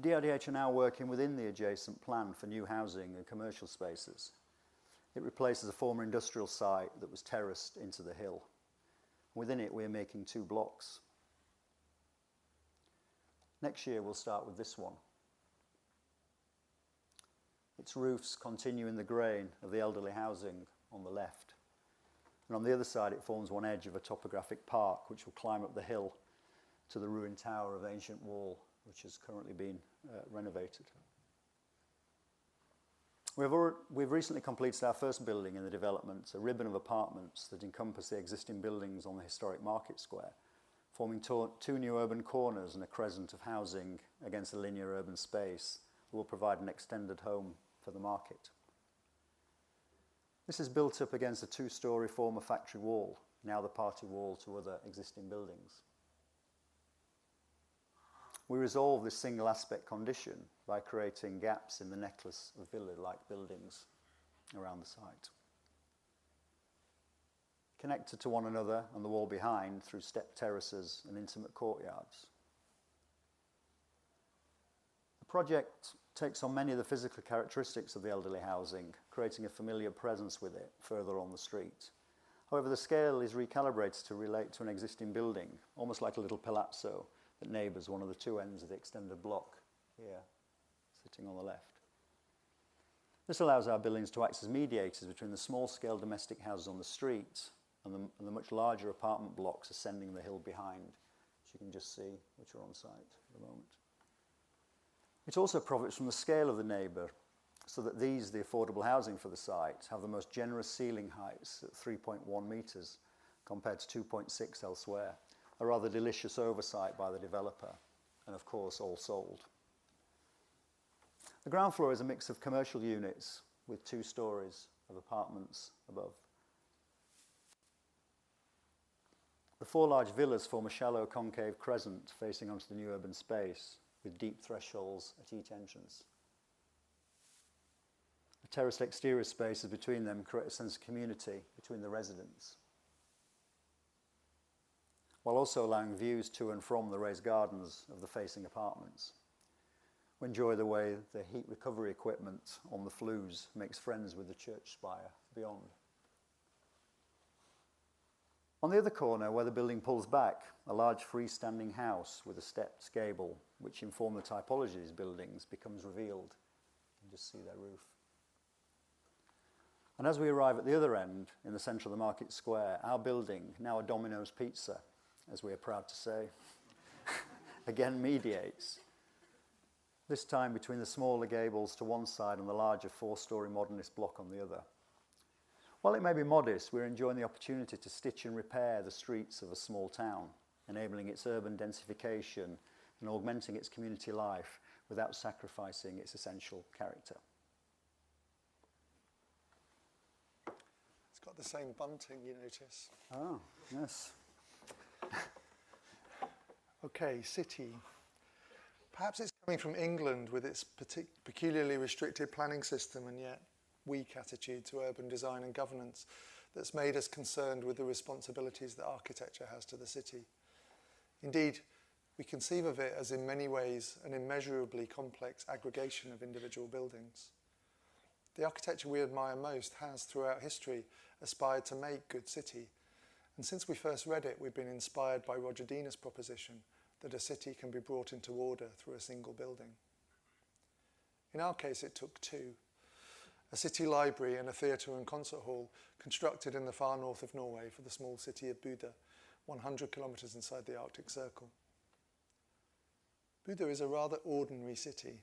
DRDH are now working within the adjacent plan for new housing and commercial spaces. It replaces a former industrial site that was terraced into the hill. Within it, we're making 2 blocks. Next year, we'll start with this one. Its roofs continue in the grain of the elderly housing on the left. And on the other side, it forms one edge of a topographic park, which will climb up the hill to the ruined tower of ancient wall, which has currently been renovated. We've recently completed our first building in the development, a ribbon of apartments that encompass the existing buildings on the historic market square, forming 2 new urban corners and a crescent of housing against a linear urban space that will provide an extended home for the market. This is built up against a 2-storey former factory wall, now the party wall to other existing buildings. We resolve this single aspect condition by creating gaps in the necklace of villa-like buildings around the site. connected to one another and the wall behind through stepped terraces and intimate courtyards. The project takes on many of the physical characteristics of the elderly housing, creating a familiar presence with it further on the street. However, the scale is recalibrated to relate to an existing building, almost like a little palazzo that neighbours one of the two ends of the extended block here, sitting on the left. This allows our buildings to act as mediators between the small-scale domestic houses on the street and the much larger apartment blocks ascending the hill behind, which you can just see, which are on site at the moment. It also profits from the scale of the neighbour, so that these, the affordable housing for the site, have the most generous ceiling heights at 3.1 metres compared to 2.6 elsewhere, a rather delicious oversight by the developer, and of course all sold. The ground floor is a mix of commercial units with 2 stories of apartments above. The 4 large villas form a shallow concave crescent facing onto the new urban space with deep thresholds at each entrance. The terraced exterior spaces between them create a sense of community between the residents, while also allowing views to and from the raised gardens of the facing apartments. We enjoy the way the heat recovery equipment on the flues makes friends with the church spire beyond. On the other corner, where the building pulls back, a large freestanding house with a stepped gable, which inform the typology of these buildings, becomes revealed. You can just see their roof. And as we arrive at the other end, in the centre of the market square, our building, now a Domino's Pizza, as we are proud to say, again mediates. This time between the smaller gables to one side and the larger 4-storey modernist block on the other. While it may be modest, we're enjoying the opportunity to stitch and repair the streets of a small town, enabling its urban densification and augmenting its community life without sacrificing its essential character. It's got the same bunting, you notice. Oh, yes. Okay, city. Perhaps it's coming from England with its peculiarly restricted planning system and yet weak attitude to urban design and governance that's made us concerned with the responsibilities that architecture has to the city. Indeed, we conceive of it as in many ways an immeasurably complex aggregation of individual buildings. The architecture we admire most has, throughout history, aspired to make good city, and since we first read it, we've been inspired by Roger Deaner's proposition that a city can be brought into order through a single building. In our case, it took 2. A city library and a theatre and concert hall constructed in the far north of Norway for the small city of Bodø, 100 kilometres inside the Arctic Circle. Bodø is a rather ordinary city.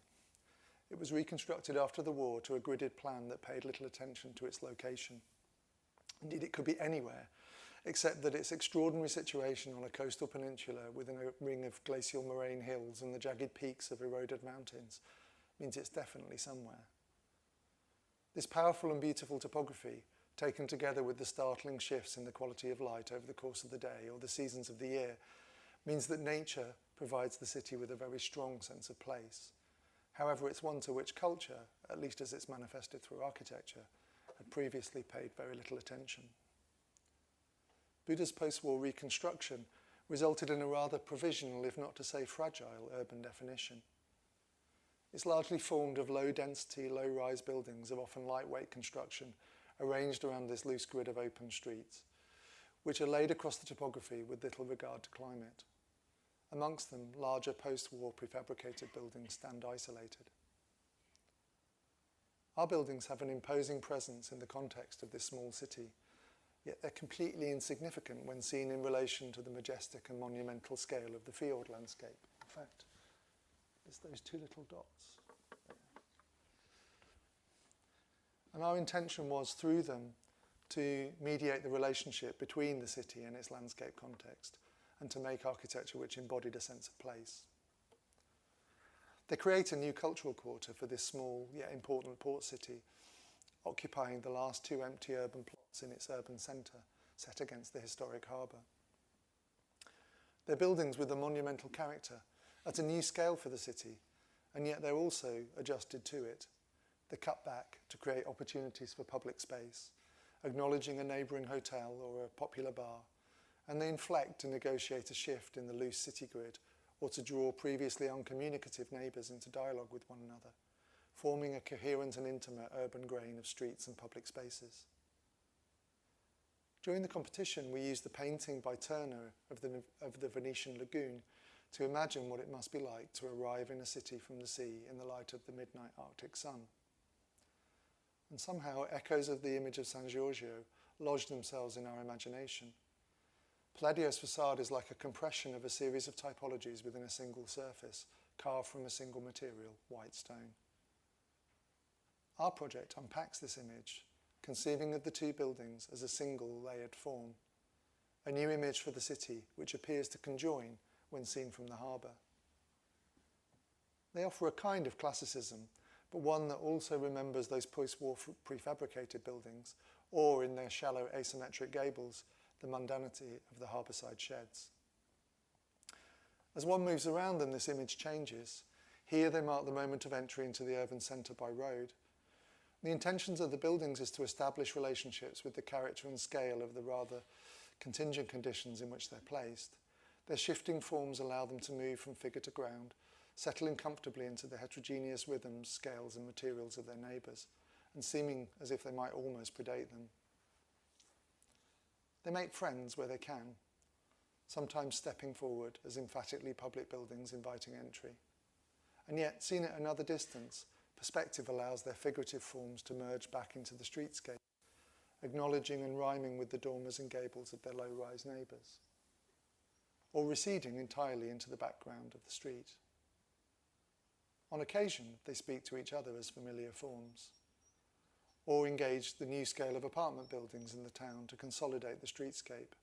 It was reconstructed after the war to a gridded plan that paid little attention to its location. Indeed, it could be anywhere, except that its extraordinary situation on a coastal peninsula within a ring of glacial moraine hills and the jagged peaks of eroded mountains means it's definitely somewhere. This powerful and beautiful topography, taken together with the startling shifts in the quality of light over the course of the day or the seasons of the year, means that nature provides the city with a very strong sense of place. However, it's one to which culture, at least as it's manifested through architecture, had previously paid very little attention. Bodø's post-war reconstruction resulted in a rather provisional, if not to say fragile, urban definition. It's largely formed of low-density, low-rise buildings of often lightweight construction arranged around this loose grid of open streets, which are laid across the topography with little regard to climate. Amongst them, larger post-war prefabricated buildings stand isolated. Our buildings have an imposing presence in the context of this small city, yet they're completely insignificant when seen in relation to the majestic and monumental scale of the fjord landscape. In fact, it's those 2 little dots. And our intention was, through them, to mediate the relationship between the city and its landscape context, and to make architecture which embodied a sense of place. They create a new cultural quarter for this small yet important port city, occupying the last 2 empty urban plots in its urban centre, set against the historic harbour. They're buildings with a monumental character, at a new scale for the city, and yet they're also adjusted to it. They're cut back to create opportunities for public space, acknowledging a neighbouring hotel or a popular bar, and they inflect to negotiate a shift in the loose city grid or to draw previously uncommunicative neighbours into dialogue with one another, forming a coherent and intimate urban grain of streets and public spaces. During the competition, we used the painting by Turner of the Venetian lagoon to imagine what it must be like to arrive in a city from the sea in the light of the midnight Arctic sun. And somehow echoes of the image of San Giorgio lodged themselves in our imagination. Palladio's facade is like a compression of a series of typologies within a single surface, carved from a single material, white stone. Our project unpacks this image, conceiving of the two buildings as a single layered form, a new image for the city which appears to conjoin when seen from the harbour. They offer a kind of classicism, but one that also remembers those post-war prefabricated buildings, or in their shallow asymmetric gables, the mundanity of the harbourside sheds. As one moves around them, this image changes. Here they mark the moment of entry into the urban centre by road. The intentions of the buildings is to establish relationships with the character and scale of the rather contingent conditions in which they're placed. Their shifting forms allow them to move from figure to ground, settling comfortably into the heterogeneous rhythms, scales and materials of their neighbours, and seeming as if they might almost predate them. They make friends where they can, sometimes stepping forward as emphatically public buildings inviting entry. And yet, seen at another distance, perspective allows their figurative forms to merge back into the streetscape, acknowledging and rhyming with the dormers and gables of their low-rise neighbours, or receding entirely into the background of the street. On occasion, they speak to each other as familiar forms, or engage the new scale of apartment buildings in the town to consolidate the streetscape.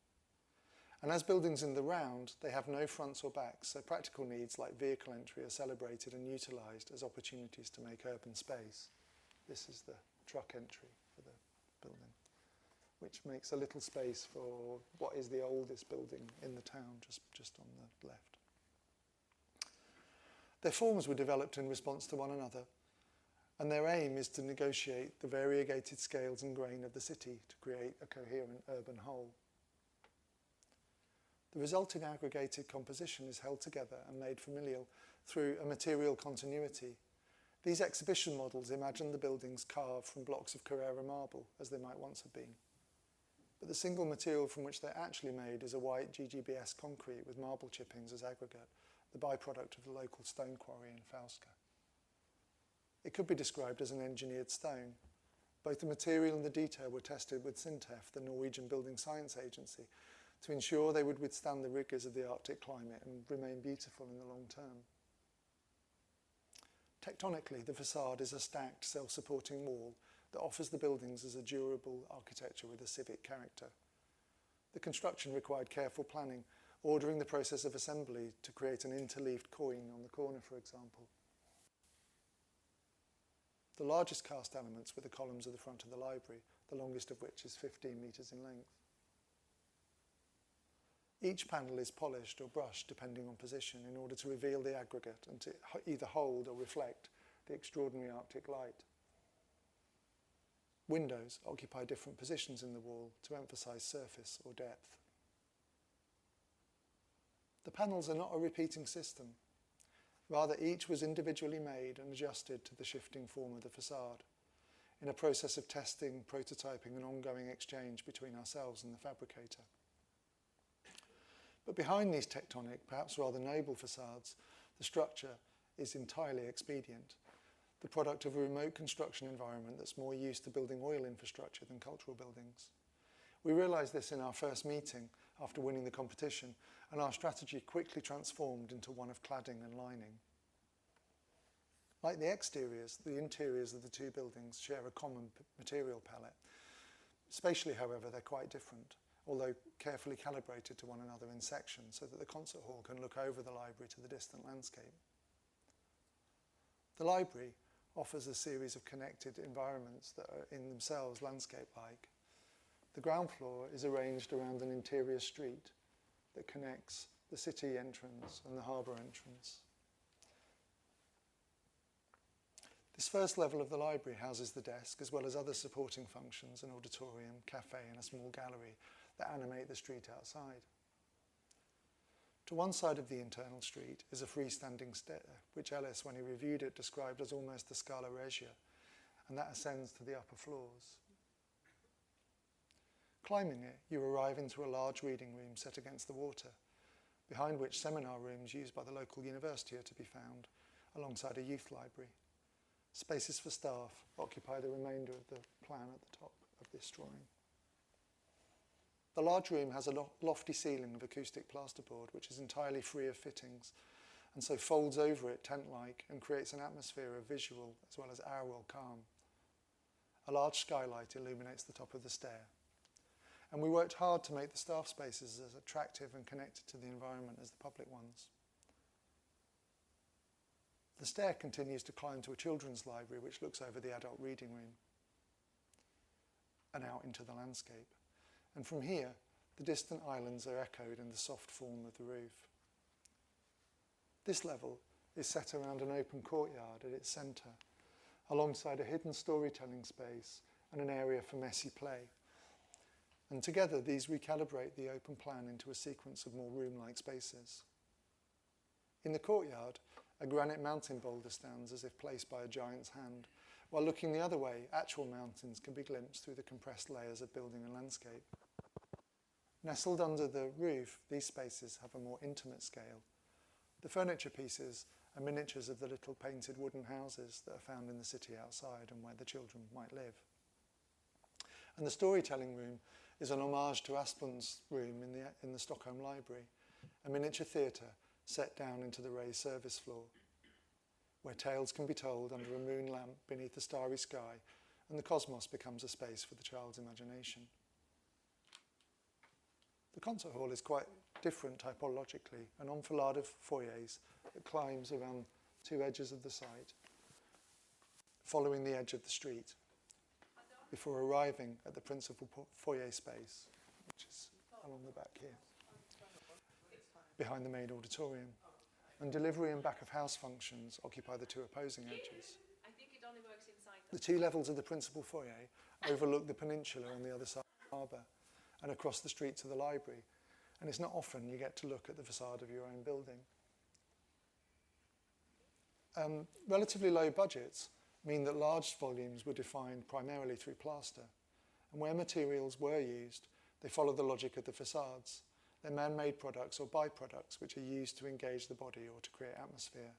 And as buildings in the round, they have no fronts or backs, so practical needs like vehicle entry are celebrated and utilised as opportunities to make urban space. This is the truck entry for the building, which makes a little space for what is the oldest building in the town, just on the left. Their forms were developed in response to one another, and their aim is to negotiate the variegated scales and grain of the city to create a coherent urban whole. The resulting aggregated composition is held together and made familial through a material continuity. These exhibition models imagine the buildings carved from blocks of Carrara marble, as they might once have been. But the single material from which they're actually made is a white GGBS concrete with marble chippings as aggregate, the byproduct of the local stone quarry in Fauska. It could be described as an engineered stone. Both the material and the detail were tested with SINTEF, the Norwegian Building Science Agency, to ensure they would withstand the rigours of the Arctic climate and remain beautiful in the long term. Tectonically, the facade is a stacked, self-supporting wall that offers the buildings as a durable architecture with a civic character. The construction required careful planning, ordering the process of assembly to create an interleaved coin on the corner, for example. The largest cast elements were the columns of the front of the library, the longest of which is 15 metres in length. Each panel is polished or brushed depending on position in order to reveal the aggregate and to either hold or reflect the extraordinary Arctic light. Windows occupy different positions in the wall to emphasise surface or depth. The panels are not a repeating system. Rather, each was individually made and adjusted to the shifting form of the facade, in a process of testing, prototyping and ongoing exchange between ourselves and the fabricator. But behind these tectonic, perhaps rather noble facades, the structure is entirely expedient, the product of a remote construction environment that's more used to building oil infrastructure than cultural buildings. We realised this in our first meeting after winning the competition, and our strategy quickly transformed into one of cladding and lining. Like the exteriors, the interiors of the two buildings share a common material palette. Spatially, however, they're quite different, although carefully calibrated to one another in sections so that the concert hall can look over the library to the distant landscape. The library offers a series of connected environments that are in themselves landscape-like. The ground floor is arranged around an interior street that connects the city entrance and the harbour entrance. This first level of the library houses the desk, as well as other supporting functions, an auditorium, cafe, and a small gallery that animate the street outside. To one side of the internal street is a freestanding stair, which Ellis, when he reviewed it, described as almost the Scala Regia, and that ascends to the upper floors. Climbing it, you arrive into a large reading room set against the water, behind which seminar rooms used by the local university are to be found, alongside a youth library. Spaces for staff occupy the remainder of the plan at the top of this drawing. The large room has a lofty ceiling of acoustic plasterboard, which is entirely free of fittings, and so folds over it tent-like and creates an atmosphere of visual as well as aural calm. A large skylight illuminates the top of the stair. And we worked hard to make the staff spaces as attractive and connected to the environment as the public ones. The stair continues to climb to a children's library which looks over the adult reading room and out into the landscape. And from here, the distant islands are echoed in the soft form of the roof. This level is set around an open courtyard at its centre, alongside a hidden storytelling space and an area for messy play. And together, these recalibrate the open plan into a sequence of more room-like spaces. In the courtyard, a granite mountain boulder stands as if placed by a giant's hand, while looking the other way, actual mountains can be glimpsed through the compressed layers of building and landscape. Nestled under the roof, these spaces have a more intimate scale. The furniture pieces are miniatures of the little painted wooden houses that are found in the city outside and where the children might live. And the storytelling room is an homage to Asplund's room in the Stockholm Library, a miniature theatre set down into the raised service floor, where tales can be told under a moon lamp beneath a starry sky, and the cosmos becomes a space for the child's imagination. The concert hall is quite different typologically, an enfilade of foyers that climbs around two edges of the site, following the edge of the street, before arriving at the principal foyer space, which is along the back here, behind the main auditorium. And delivery and back-of-house functions occupy the two opposing edges. The two levels of the principal foyer overlook the peninsula on the other side of the harbour and across the street to the library, and it's not often you get to look at the facade of your own building. Relatively low budgets mean that large volumes were defined primarily through plaster, and where materials were used, they follow the logic of the facades. They're man-made products or byproducts which are used to engage the body or to create atmosphere.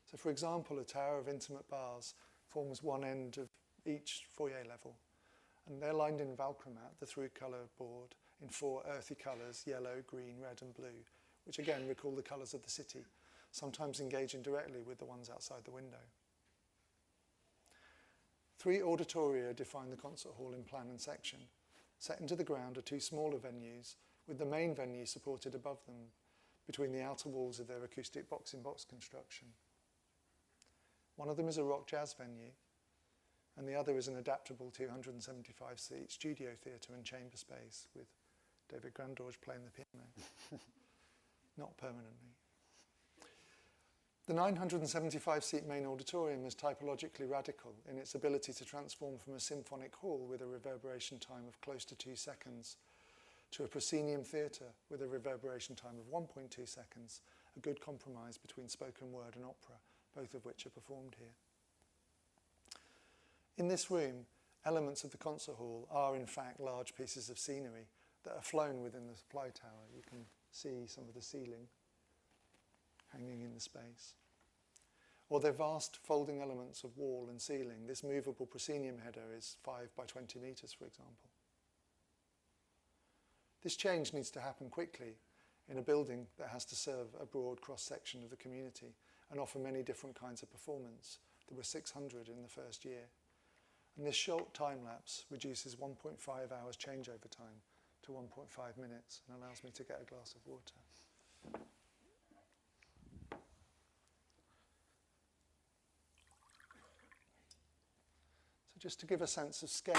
So for example, a tower of intimate bars forms one end of each foyer level, and they're lined in Valchromat, the through-colour board, in four earthy colours, yellow, green, red and blue, which again recall the colours of the city, sometimes engaging directly with the ones outside the window. Three auditoria define the concert hall in plan and section. Set into the ground are two smaller venues, with the main venue supported above them between the outer walls of their acoustic box-in-box construction. One of them is a rock jazz venue, and the other is an adaptable 275-seat studio theatre and chamber space with David Grandorge playing the piano, not permanently. The 975-seat main auditorium is typologically radical in its ability to transform from a symphonic hall with a reverberation time of close to 2 seconds to a proscenium theatre with a reverberation time of 1.2 seconds, a good compromise between spoken word and opera, both of which are performed here. In this room, elements of the concert hall are in fact large pieces of scenery that are flown within the supply tower. You can see some of the ceiling hanging in the space. Or they're vast folding elements of wall and ceiling. This movable proscenium header is 5 by 20 metres, for example. This change needs to happen quickly in a building that has to serve a broad cross-section of the community and offer many different kinds of performance. There were 600 in the first year. And this short time lapse reduces 1.5 hours changeover time to 1.5 minutes and allows me to get a glass of water. So just to give a sense of scale,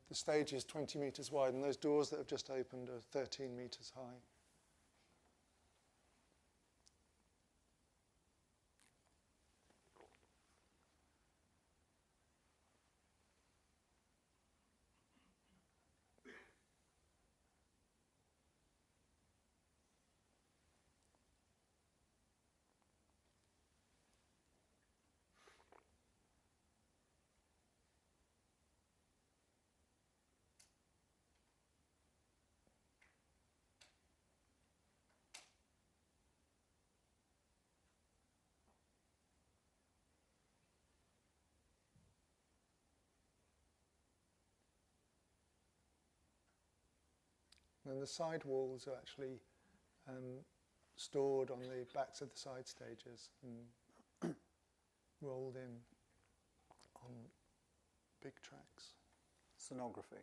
the stage is 20 metres wide and those doors that have just opened are 13 metres high. And the side walls are actually stored on the backs of the side stages and rolled in on big tracks. Sonography.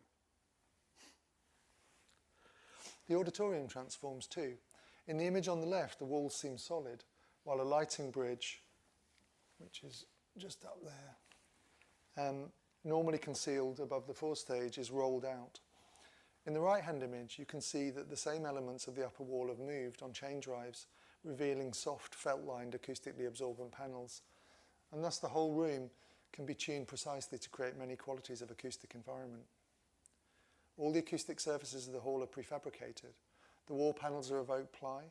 The auditorium transforms too. In the image on the left, the walls seem solid, while a lighting bridge, which is just up there, normally concealed above the forestage, is rolled out. In the right-hand image, you can see that the same elements of the upper wall have moved on chain drives, revealing soft, felt-lined, acoustically absorbent panels. And thus the whole room can be tuned precisely to create many qualities of acoustic environment. All the acoustic surfaces of the hall are prefabricated. The wall panels are of oak ply.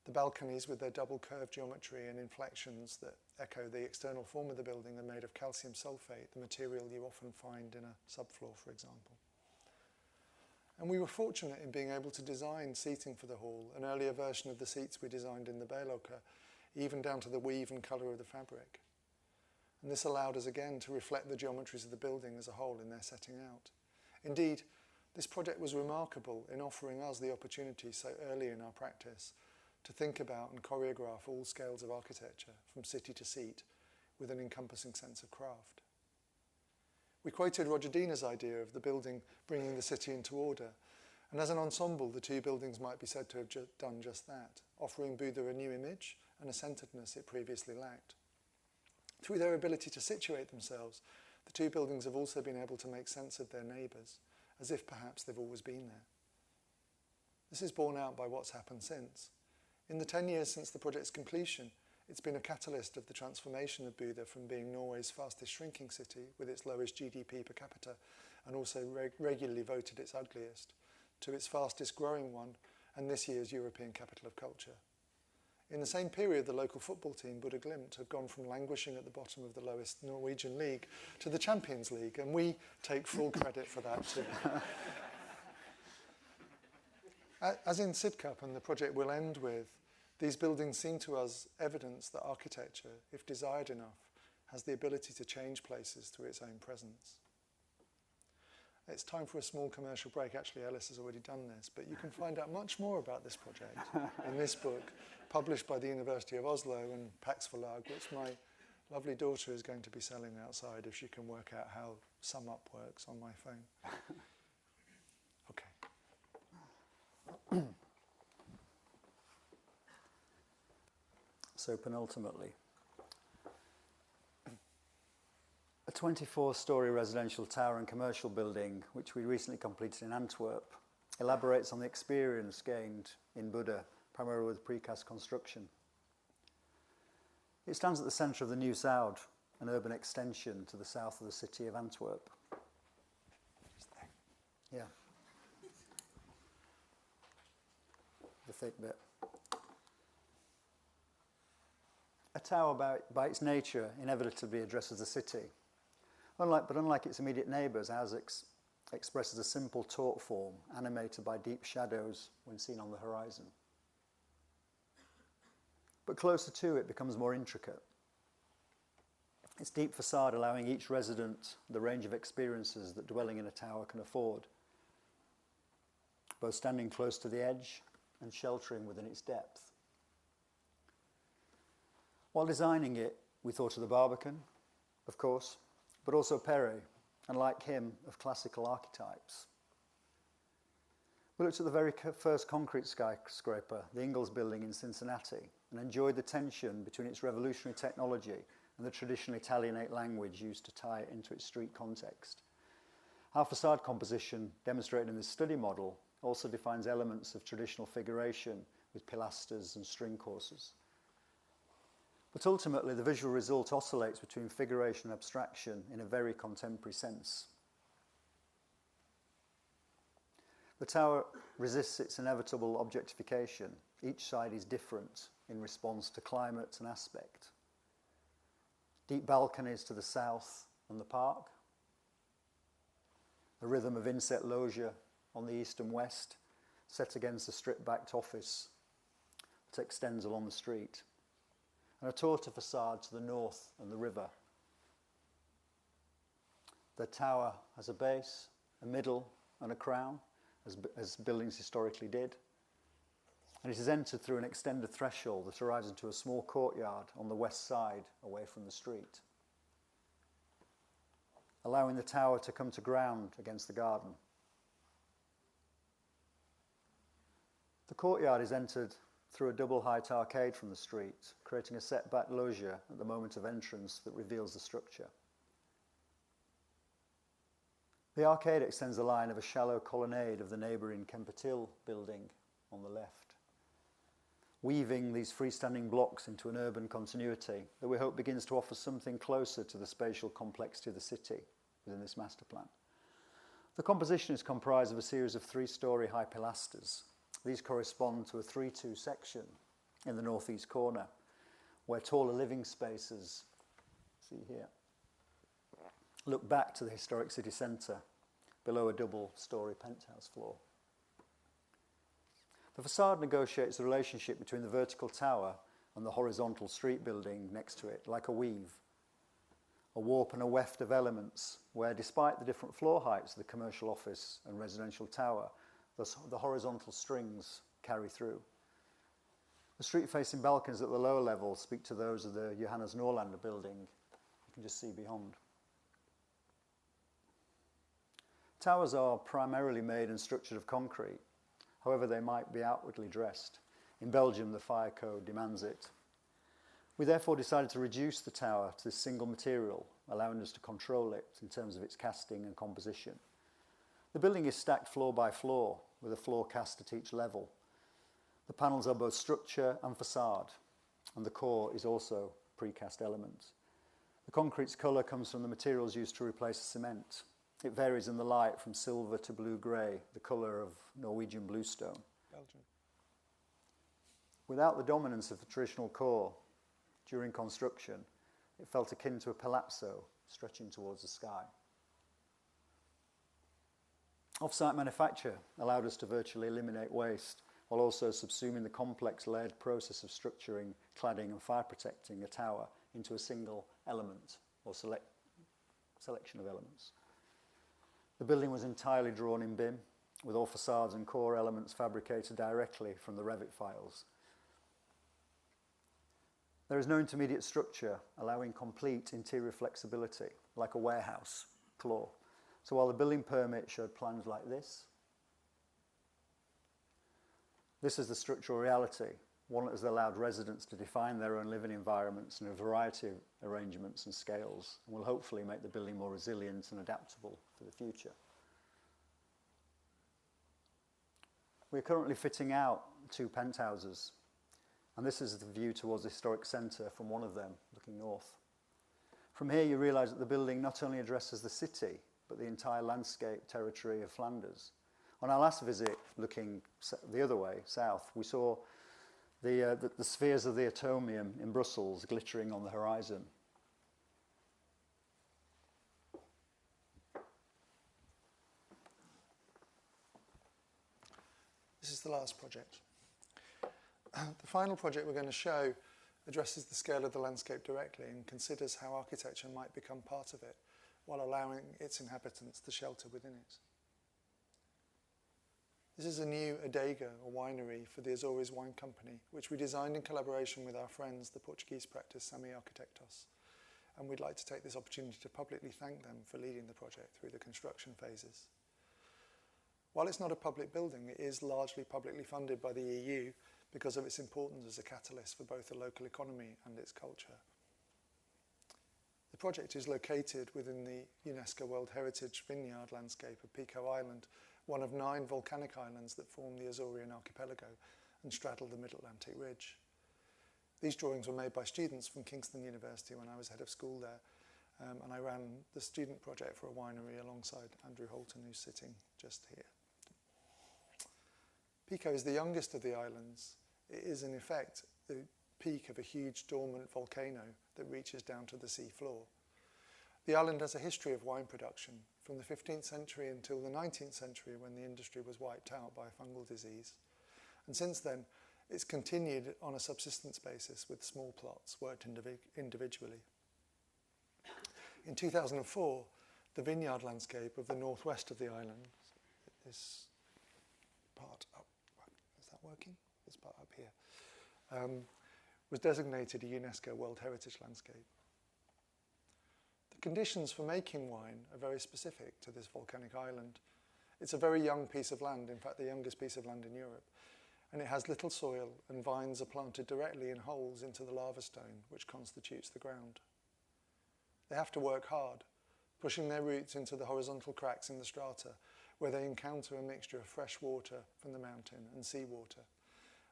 The balconies, with their double curved geometry and inflections that echo the external form of the building, are made of calcium sulfate, the material you often find in a subfloor, for example. And we were fortunate in being able to design seating for the hall, an earlier version of the seats we designed in the Bailoker, even down to the weave and colour of the fabric. And this allowed us again to reflect the geometries of the building as a whole in their setting out. Indeed, this project was remarkable in offering us the opportunity so early in our practice to think about and choreograph all scales of architecture, from city to seat, with an encompassing sense of craft. We quoted Roger Deener's idea of the building bringing the city into order, and as an ensemble, the two buildings might be said to have done just that, offering Buda a new image and a centeredness it previously lacked. Through their ability to situate themselves, the two buildings have also been able to make sense of their neighbours, as if perhaps they've always been there. This is borne out by what's happened since. In the 10 years since the project's completion, it's been a catalyst of the transformation of Buda from being Norway's fastest shrinking city, with its lowest GDP per capita, and also regularly voted its ugliest, to its fastest growing one, and this year's European Capital of Culture. In the same period, the local football team, Buda Glimt, have gone from languishing at the bottom of the lowest Norwegian league to the Champions League, and we take full credit for that too. As in Sidcup, and the project we'll end with, these buildings seem to us evidence that architecture, if desired enough, has the ability to change places through its own presence. It's time for a small commercial break. Actually, Ellis has already done this, but you can find out much more about this project in this book, published by the University of Oslo and Pax Verlag, which my lovely daughter is going to be selling outside if she can work out how sum up works on my phone. Okay. So penultimately, a 24-storey residential tower and commercial building, which we recently completed in Antwerp, elaborates on the experience gained in Buda, primarily with precast construction. It stands at the centre of the New Zuid, an urban extension to the south of the city of Antwerp. Yeah. The thick bit. A tower, by its nature, inevitably addresses the city. Unlike its immediate neighbours, ours expresses a simple taut form, animated by deep shadows when seen on the horizon. But closer to it becomes more intricate. Its deep facade allowing each resident the range of experiences that dwelling in a tower can afford, both standing close to the edge and sheltering within its depth. While designing it, we thought of the Barbican, of course, but also Perret, and like him, of classical archetypes. We looked at the very first concrete skyscraper, the Ingalls building in Cincinnati, and enjoyed the tension between its revolutionary technology and the traditional Italianate language used to tie it into its street context. Our facade composition, demonstrated in this study model, also defines elements of traditional figuration with pilasters and string courses. But ultimately, the visual result oscillates between figuration and abstraction in a very contemporary sense. The tower resists its inevitable objectification. Each side is different in response to climate and aspect. Deep balconies to the south and the park. The rhythm of inset loggia on the east and west, set against the stripped-backed office that extends along the street. And a torta facade to the north and the river. The tower has a base, a middle, and a crown, as buildings historically did. And it is entered through an extended threshold that arrives into a small courtyard on the west side, away from the street, allowing the tower to come to ground against the garden. The courtyard is entered through a double-height arcade from the street, creating a setback loggia at the moment of entrance that reveals the structure. The arcade extends the line of a shallow colonnade of the neighbouring Kempertil building on the left, weaving these freestanding blocks into an urban continuity that we hope begins to offer something closer to the spatial complexity of the city within this master plan. The composition is comprised of a series of 3-storey high pilasters. These correspond to a 3-2 section in the northeast corner, where taller living spaces, see here, look back to the historic city centre below a double-storey penthouse floor. The facade negotiates the relationship between the vertical tower and the horizontal street building next to it, like a weave, a warp and a weft of elements, where despite the different floor heights of the commercial office and residential tower, the horizontal strings carry through. The street-facing balconies at the lower level speak to those of the Johannes Norlander building. You can just see beyond. Towers are primarily made and structured of concrete. However, they might be outwardly dressed. In Belgium, the fire code demands it. We therefore decided to reduce the tower to this single material, allowing us to control it in terms of its casting and composition. The building is stacked floor by floor, with a floor cast at each level. The panels are both structure and facade, and the core is also precast elements. The concrete's colour comes from the materials used to replace the cement. It varies in the light from silver to blue-grey, the colour of Norwegian bluestone. Belgium. Without the dominance of the traditional core, during construction, it felt akin to a palazzo stretching towards the sky. Off-site manufacture allowed us to virtually eliminate waste while also subsuming the complex layered process of structuring, cladding and fire protecting a tower into a single element or selection of elements. The building was entirely drawn in BIM, with all facades and core elements fabricated directly from the Revit files. There is no intermediate structure, allowing complete interior flexibility, like a warehouse floor. So while the building permit showed plans like this is the structural reality, one that has allowed residents to define their own living environments in a variety of arrangements and scales, and will hopefully make the building more resilient and adaptable for the future. We're currently fitting out 2 penthouses, and this is the view towards the historic centre from one of them, looking north. From here you realise that the building not only addresses the city, but the entire landscape territory of Flanders. On our last visit, looking the other way, south, we saw the spheres of the atomium in Brussels glittering on the horizon. This is the last project. The final project we're going to show addresses the scale of the landscape directly and considers how architecture might become part of it, while allowing its inhabitants to shelter within it. This is a new adega, or winery, for the Azores Wine Company, which we designed in collaboration with our friends, the Portuguese practice Sami Architectos. And we'd like to take this opportunity to publicly thank them for leading the project through the construction phases. While it's not a public building, it is largely publicly funded by the EU because of its importance as a catalyst for both the local economy and its culture. The project is located within the UNESCO World Heritage Vineyard landscape of Pico Island, one of 9 volcanic islands that form the Azorean archipelago and straddle the Mid-Atlantic Ridge. These drawings were made by students from Kingston University when I was head of school there, and I ran the student project for a winery alongside Andrew Holton, who's sitting just here. Pico is the youngest of the islands. It is, in effect, the peak of a huge dormant volcano that reaches down to the sea floor. The island has a history of wine production from the 15th century until the 19th century, when the industry was wiped out by a fungal disease. And since then, it's continued on a subsistence basis with small plots worked individually. In 2004, the vineyard landscape of the northwest of the island, this part up, is that working? This part up here, was designated a UNESCO World Heritage Landscape. The conditions for making wine are very specific to this volcanic island. It's a very young piece of land, in fact the youngest piece of land in Europe, and it has little soil and vines are planted directly in holes into the lava stone which constitutes the ground. They have to work hard, pushing their roots into the horizontal cracks in the strata where they encounter a mixture of fresh water from the mountain and seawater,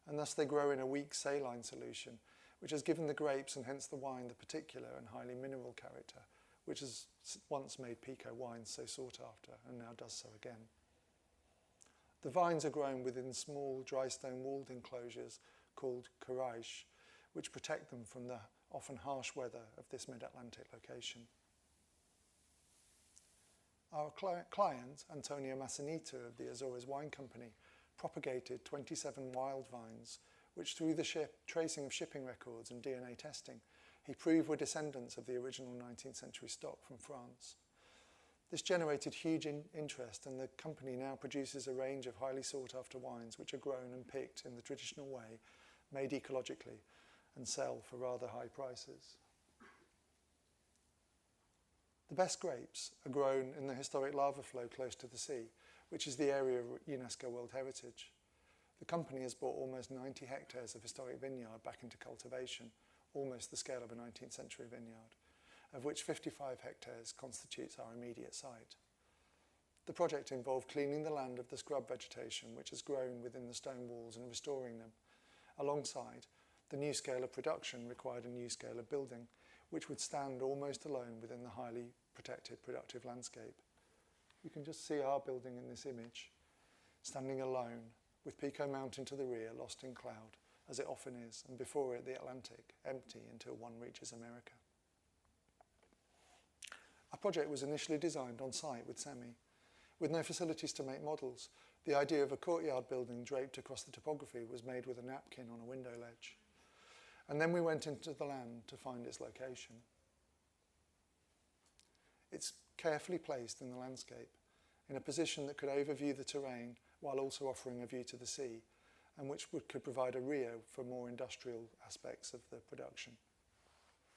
and thus they grow in a weak saline solution which has given the grapes and hence the wine the particular and highly mineral character which has once made Pico wines so sought after and now does so again. The vines are grown within small dry stone walled enclosures called courage, which protect them from the often harsh weather of this mid-Atlantic location. Our client, Antonio Massanita of the Azores Wine Company, propagated 27 wild vines, which through the tracing of shipping records and DNA testing, he proved were descendants of the original 19th century stock from France. This generated huge interest, and the company now produces a range of highly sought-after wines which are grown and picked in the traditional way, made ecologically, and sell for rather high prices. The best grapes are grown in the historic lava flow close to the sea, which is the area of UNESCO World Heritage. The company has brought almost 90 hectares of historic vineyard back into cultivation, almost the scale of a 19th century vineyard, of which 55 hectares constitutes our immediate site. The project involved cleaning the land of the scrub vegetation which has grown within the stone walls and restoring them. Alongside, the new scale of production required a new scale of building, which would stand almost alone within the highly protected productive landscape. You can just see our building in this image, standing alone, with Pico Mountain to the rear, lost in cloud, as it often is, and before it the Atlantic, empty until one reaches America. Our project was initially designed on site with SEMI. With no facilities to make models, the idea of a courtyard building draped across the topography was made with a napkin on a window ledge. And then we went into the land to find its location. It's carefully placed in the landscape, in a position that could overview the terrain while also offering a view to the sea, and which could provide a rear for more industrial aspects of the production.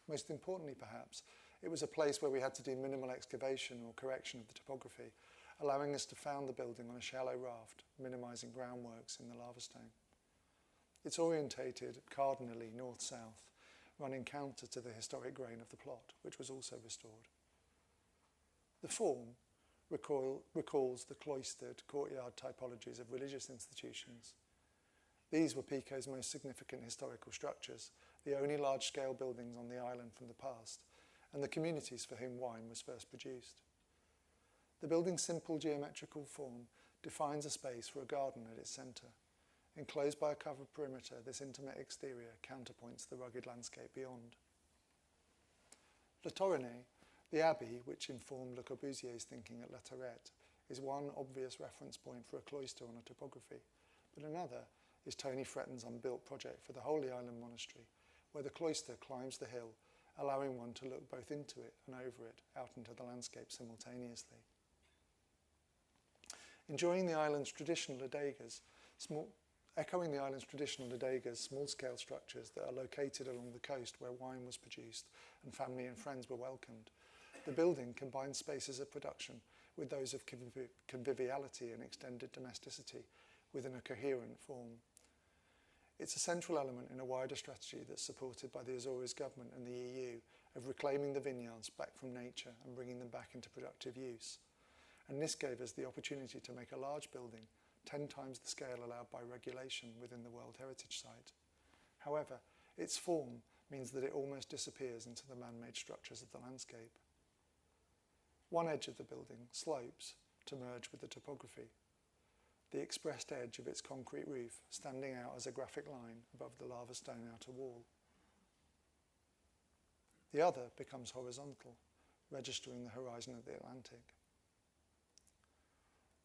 Most importantly, perhaps, it was a place where we had to do minimal excavation or correction of the topography, allowing us to found the building on a shallow raft, minimising groundworks in the lava stone. It's orientated cardinally north-south, running counter to the historic grain of the plot, which was also restored. The form recalls the cloistered courtyard typologies of religious institutions. These were Pico's most significant historical structures, the only large-scale buildings on the island from the past, and the communities for whom wine was first produced. The building's simple geometrical form defines a space for a garden at its centre. Enclosed by a covered perimeter, this intimate exterior counterpoints the rugged landscape beyond. La Tournée, the abbey which informed Le Corbusier's thinking at La Tourette, is one obvious reference point for a cloister on a topography, but another is Tony Fretton's unbuilt project for the Holy Island Monastery, where the cloister climbs the hill, allowing one to look both into it and over it, out into the landscape simultaneously. Echoing the island's traditional bodegas, small-scale structures that are located along the coast where wine was produced and family and friends were welcomed, the building combines spaces of production with those of conviviality and extended domesticity within a coherent form. It's a central element in a wider strategy that's supported by the Azores government and the EU of reclaiming the vineyards back from nature and bringing them back into productive use. And this gave us the opportunity to make a large building, 10 times the scale allowed by regulation within the World Heritage Site. However, its form means that it almost disappears into the man-made structures of the landscape. One edge of the building slopes to merge with the topography, the expressed edge of its concrete roof standing out as a graphic line above the lava stone outer wall. The other becomes horizontal, registering the horizon of the Atlantic.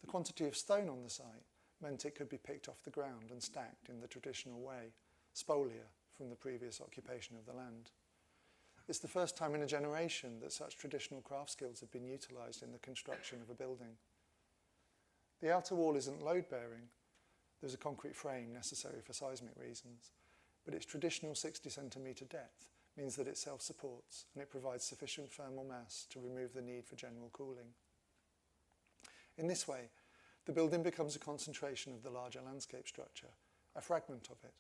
The quantity of stone on the site meant it could be picked off the ground and stacked in the traditional way, spolia from the previous occupation of the land. It's the first time in a generation that such traditional craft skills have been utilised in the construction of a building. The outer wall isn't load-bearing, There's a concrete frame necessary for seismic reasons, but its traditional 60 centimetre depth means that it self-supports and it provides sufficient thermal mass to remove the need for general cooling. In this way, the building becomes a concentration of the larger landscape structure, a fragment of it,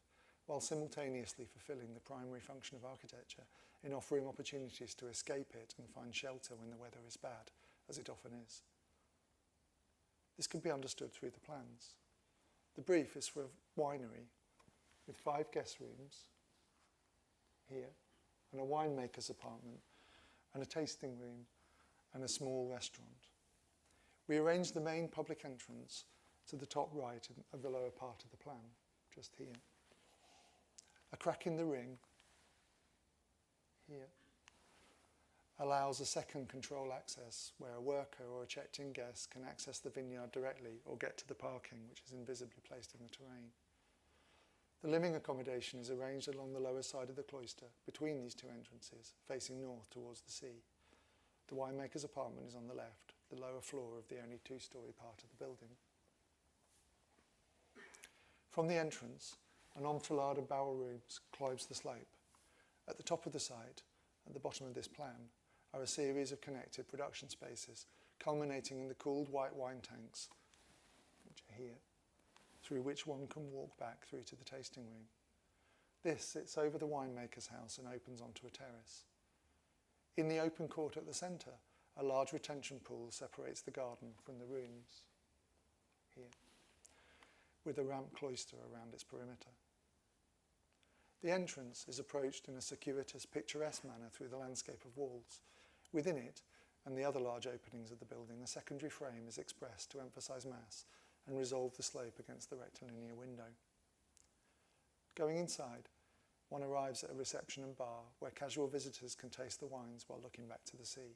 while simultaneously fulfilling the primary function of architecture in offering opportunities to escape it and find shelter when the weather is bad, as it often is. This can be understood through the plans. The brief is for a winery with 5 guest rooms here, and a winemaker's apartment, and a tasting room, and a small restaurant. We arranged the main public entrance to the top right of the lower part of the plan, just here. A crack in the ring, here, allows a second control access where a worker or a checked-in guest can access the vineyard directly or get to the parking, which is invisibly placed in the terrain. The living accommodation is arranged along the lower side of the cloister, between these 2 entrances, facing north towards the sea. The winemaker's apartment is on the left, the lower floor of the only 2-storey part of the building. From the entrance, an enfilade of barrel rooms climbs the slope. At the top of the site, at the bottom of this plan, are a series of connected production spaces, culminating in the cooled white wine tanks, which are here, through which one can walk back through to the tasting room. This sits over the winemaker's house and opens onto a terrace. In the open court at the centre, a large retention pool separates the garden from the rooms, here, with a ramp cloister around its perimeter. The entrance is approached in a circuitous, picturesque manner through the landscape of walls. Within it, and the other large openings of the building, the secondary frame is expressed to emphasise mass and resolve the slope against the rectilinear window. Going inside, one arrives at a reception and bar where casual visitors can taste the wines while looking back to the sea.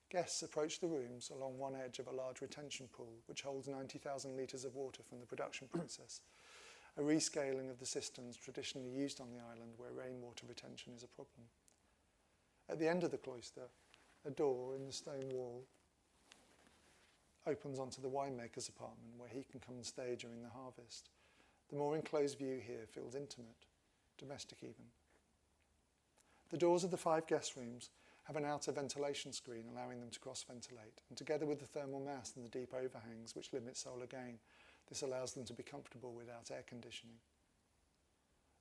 Guests approach the rooms along one edge of a large retention pool which holds 90,000 litres of water from the production process, a rescaling of the cisterns traditionally used on the island where rainwater retention is a problem. At the end of the cloister, a door in the stone wall opens onto the winemaker's apartment where he can come and stay during the harvest. The more enclosed view here feels intimate, domestic even. The doors of the 5 guest rooms have an outer ventilation screen allowing them to cross-ventilate, and together with the thermal mass and the deep overhangs which limit solar gain, this allows them to be comfortable without air conditioning.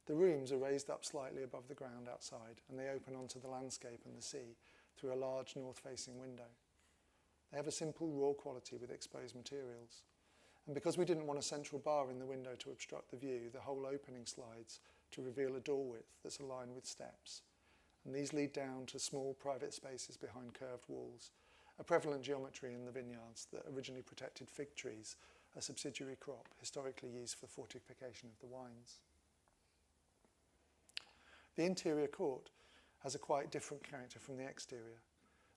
The rooms are raised up slightly above the ground outside, and they open onto the landscape and the sea through a large north-facing window. They have a simple raw quality with exposed materials. And because we didn't want a central bar in the window to obstruct the view, the whole opening slides to reveal a door width that's aligned with steps. And these lead down to small private spaces behind curved walls, a prevalent geometry in the vineyards that originally protected fig trees, a subsidiary crop historically used for fortification of the wines. The interior court has a quite different character from the exterior.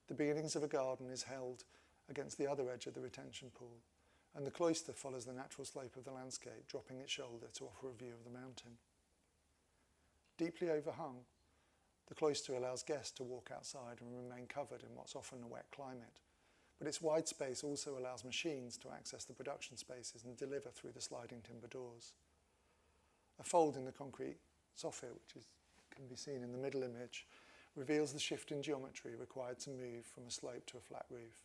The beginnings of a garden is held against the other edge of the retention pool, and the cloister follows the natural slope of the landscape, dropping its shoulder to offer a view of the mountain. Deeply overhung, the cloister allows guests to walk outside and remain covered in what's often a wet climate, but its wide space also allows machines to access the production spaces and deliver through the sliding timber doors. A fold in the concrete soffit, which can be seen in the middle image, reveals the shift in geometry required to move from a slope to a flat roof.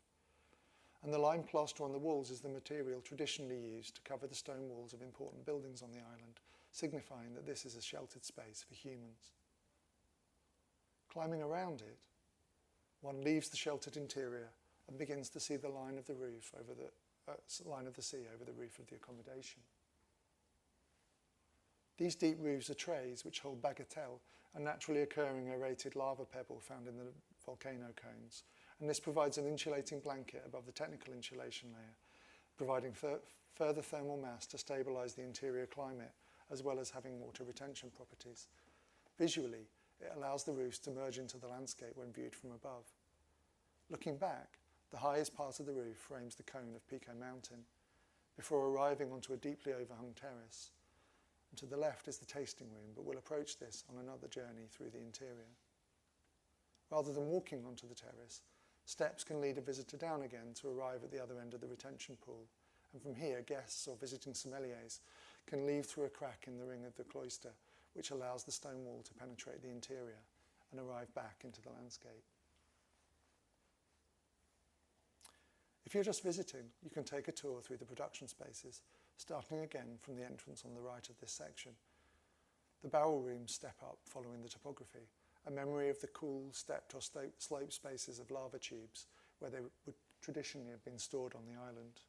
And the lime plaster on the walls is the material traditionally used to cover the stone walls of important buildings on the island, signifying that this is a sheltered space for humans. Climbing around it, one leaves the sheltered interior and begins to see the line of the roof over the line of the sea over the roof of the accommodation. These deep roofs are trays which hold bagatelle, a naturally occurring aerated lava pebble found in the volcano cones, and this provides an insulating blanket above the technical insulation layer, providing further thermal mass to stabilise the interior climate, as well as having water retention properties. Visually, it allows the roofs to merge into the landscape when viewed from above. Looking back, the highest part of the roof frames the cone of Pico Mountain, before arriving onto a deeply overhung terrace. And to the left is the tasting room, but we'll approach this on another journey through the interior. Rather than walking onto the terrace, steps can lead a visitor down again to arrive at the other end of the retention pool, and from here guests or visiting sommeliers can leave through a crack in the ring of the cloister, which allows the stone wall to penetrate the interior and arrive back into the landscape. If you're just visiting, you can take a tour through the production spaces, starting again from the entrance on the right of this section. The barrel rooms step up following the topography, a memory of the cool, stepped or slope spaces of lava tubes where they would traditionally have been stored on the island.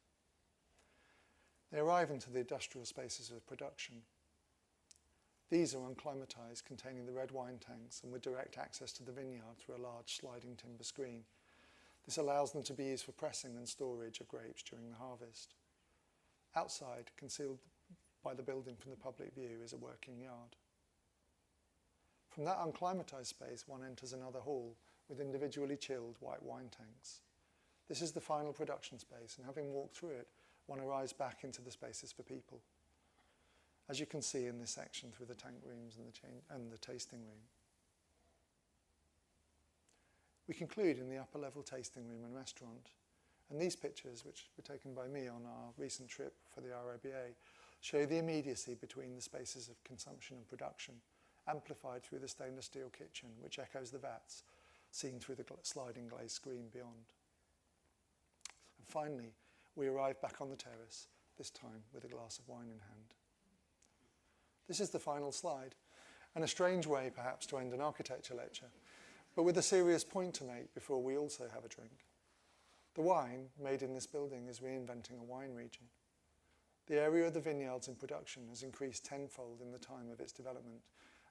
They arrive into the industrial spaces of production. These are unclimatised, containing the red wine tanks and with direct access to the vineyard through a large sliding timber screen. This allows them to be used for pressing and storage of grapes during the harvest. Outside, concealed by the building from the public view, is a working yard. From that unclimatised space, one enters another hall with individually chilled white wine tanks. This is the final production space, and having walked through it, one arrives back into the spaces for people, as you can see in this section through the tank rooms and the tasting room. We conclude in the upper level tasting room and restaurant, and these pictures, which were taken by me on our recent trip for the RIBA, show the immediacy between the spaces of consumption and production, amplified through the stainless steel kitchen, which echoes the vats, seen through the sliding glazed screen beyond. And finally, we arrive back on the terrace, this time with a glass of wine in hand. This is the final slide, and a strange way perhaps to end an architecture lecture, but with a serious point to make before we also have a drink. The wine made in this building is reinventing a wine region. The area of the vineyards in production has increased tenfold in the time of its development,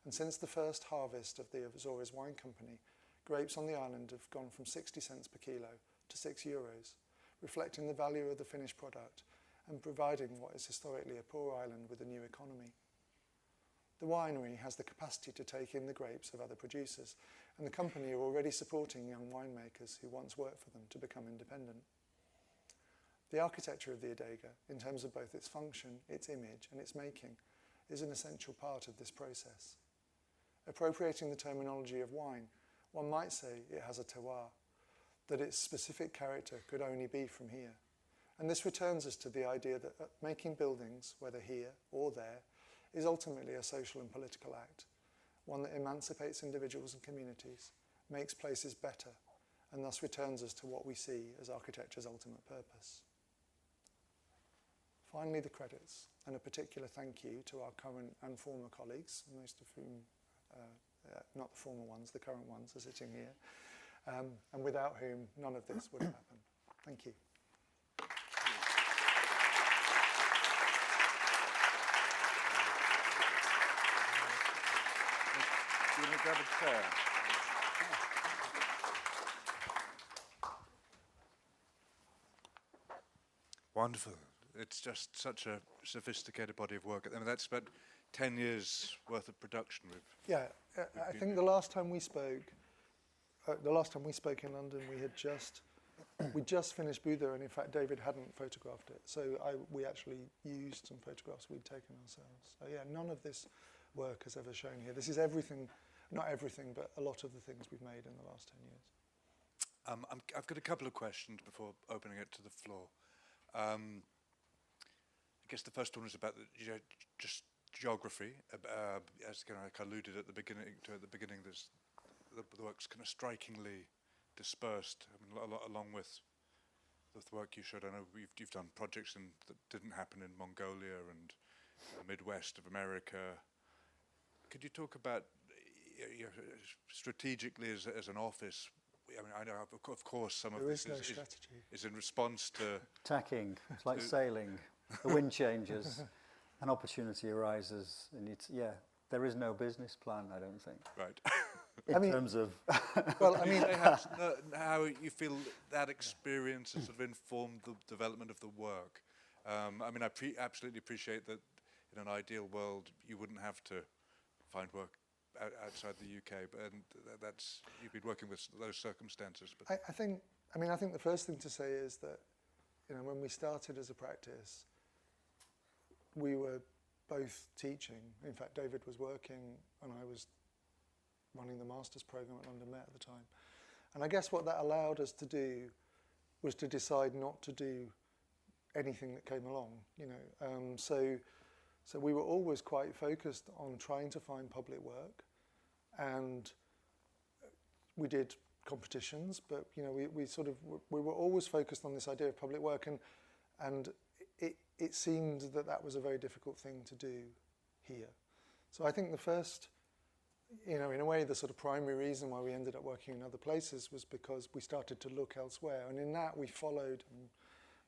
and since the first harvest of the Azores Wine Company, grapes on the island have gone from 60 cents per kilo to €6, reflecting the value of the finished product and providing what is historically a poor island with a new economy. The winery has the capacity to take in the grapes of other producers, and the company are already supporting young winemakers who once worked for them to become independent. The architecture of the Adega, in terms of both its function, its image and its making, is an essential part of this process. Appropriating the terminology of wine, one might say it has a terroir, that its specific character could only be from here. And this returns us to the idea that making buildings, whether here or there, is ultimately a social and political act, one that emancipates individuals and communities, makes places better, and thus returns us to what we see as architecture's ultimate purpose. Finally, the credits, and a particular thank you to our current and former colleagues, most of whom, not the former ones, the current ones are sitting here, and without whom none of this would have happened. Thank you. Do you want to grab a chair? Wonderful. It's just such a sophisticated body of work. I mean, that's about 10 years worth of production. Yeah, I think the last time we spoke in London, we just finished Buda, and in fact David hadn't photographed it. So we actually used some photographs we'd taken ourselves. So yeah, none of this work has ever shown here. This is everything, not everything, but a lot of the things we've made in the last 10 years. I've got a couple of questions before opening it to the floor. I guess the first one is about just geography. As I alluded at the beginning, the work's kind of strikingly dispersed. I mean, along with the work you showed, I know you've done projects that didn't happen in Mongolia and the Midwest of America. Could you talk about strategically as an office? I mean, I know, of course, some of this is in response to tacking. It's like sailing. The wind changes, an opportunity arises, and there is no business plan, I don't think. Right. In terms of... Well, I mean, how you feel that experience has sort of informed the development of the work. I mean, I absolutely appreciate that in an ideal world you wouldn't have to find work outside the UK, but that's you've been working with those circumstances. But I think the first thing to say is that, when we started as a practice, we were both teaching. In fact, David was working and I was running the master's program at London Met at the time. And I guess what that allowed us to do was to decide not to do anything that came along, you know. So we were always quite focused on trying to find public work, and we did competitions, but you know, we were always focused on this idea of public work, and it seemed that was a very difficult thing to do here. So I think the first, you know, in a way, the sort of primary reason why we ended up working in other places was because we started to look elsewhere, and in that we followed, and,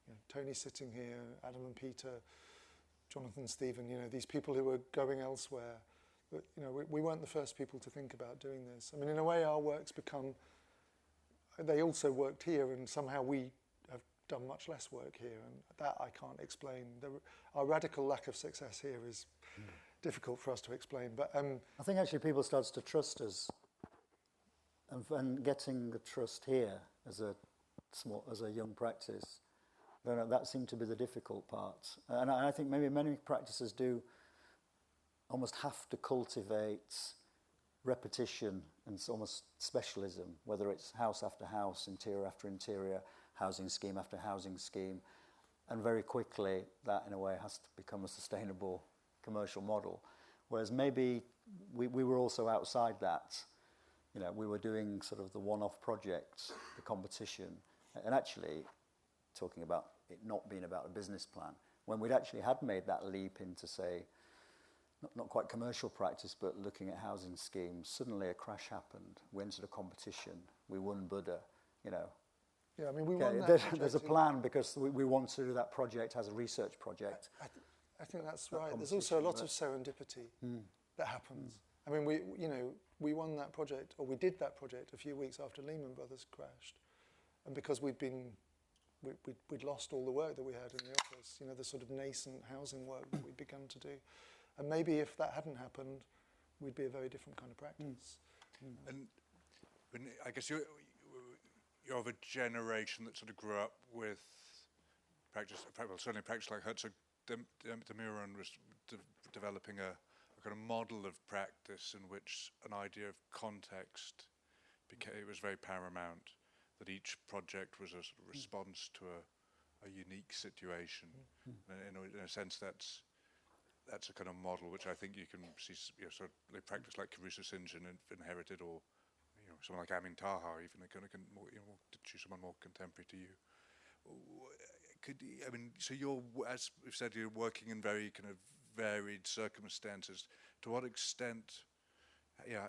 you know, Tony's sitting here, Adam and Peter, Jonathan, Stephen, you know, these people who were going elsewhere. But, you know, we weren't the first people to think about doing this. I mean, in a way, our work's become, they also worked here, and somehow we have done much less work here, and that I can't explain. Our radical lack of success here is difficult for us to explain. But I think actually people starts to trust us, and getting the trust here as a young practice, that seemed to be the difficult part. And I think maybe many practices do almost have to cultivate repetition and almost specialism, whether it's house after house, interior after interior, housing scheme after housing scheme, and very quickly that in a way has to become a sustainable commercial model. Whereas maybe we were also outside that. You know, we were doing sort of the one-off projects, the competition, and actually talking about it not being about a business plan, when we'd actually had made that leap into, say, not quite commercial practice, but looking at housing schemes, suddenly a crash happened. We entered a competition. We won Buddha, you know. yeah, I mean, we won that There's a plan because we want to do that project as a research project. I think that's right. There's also a lot of serendipity that happens. I mean, we won that project, or we did that project a few weeks after Lehman Brothers crashed, and because we'd lost all the work that we had in the office, you know, the sort of nascent housing work that we'd begun to do. And maybe if that hadn't happened, we'd be a very different kind of practice. And I guess you're of a generation that sort of grew up with practice, well, certainly practice like Herzog de Meuron was developing a kind of model of practice in which an idea of context was very paramount, that each project was a sort of response to a unique situation. In a sense, that's a kind of model which I think you can see, you know, sort of they practice like Caruso St. John inherited, or you know, someone like Amin Taha, even a kind of more, you know, to choose someone more contemporary to you. I mean, so you're, as we've said, you're working in very kind of varied circumstances. To what extent? Yeah,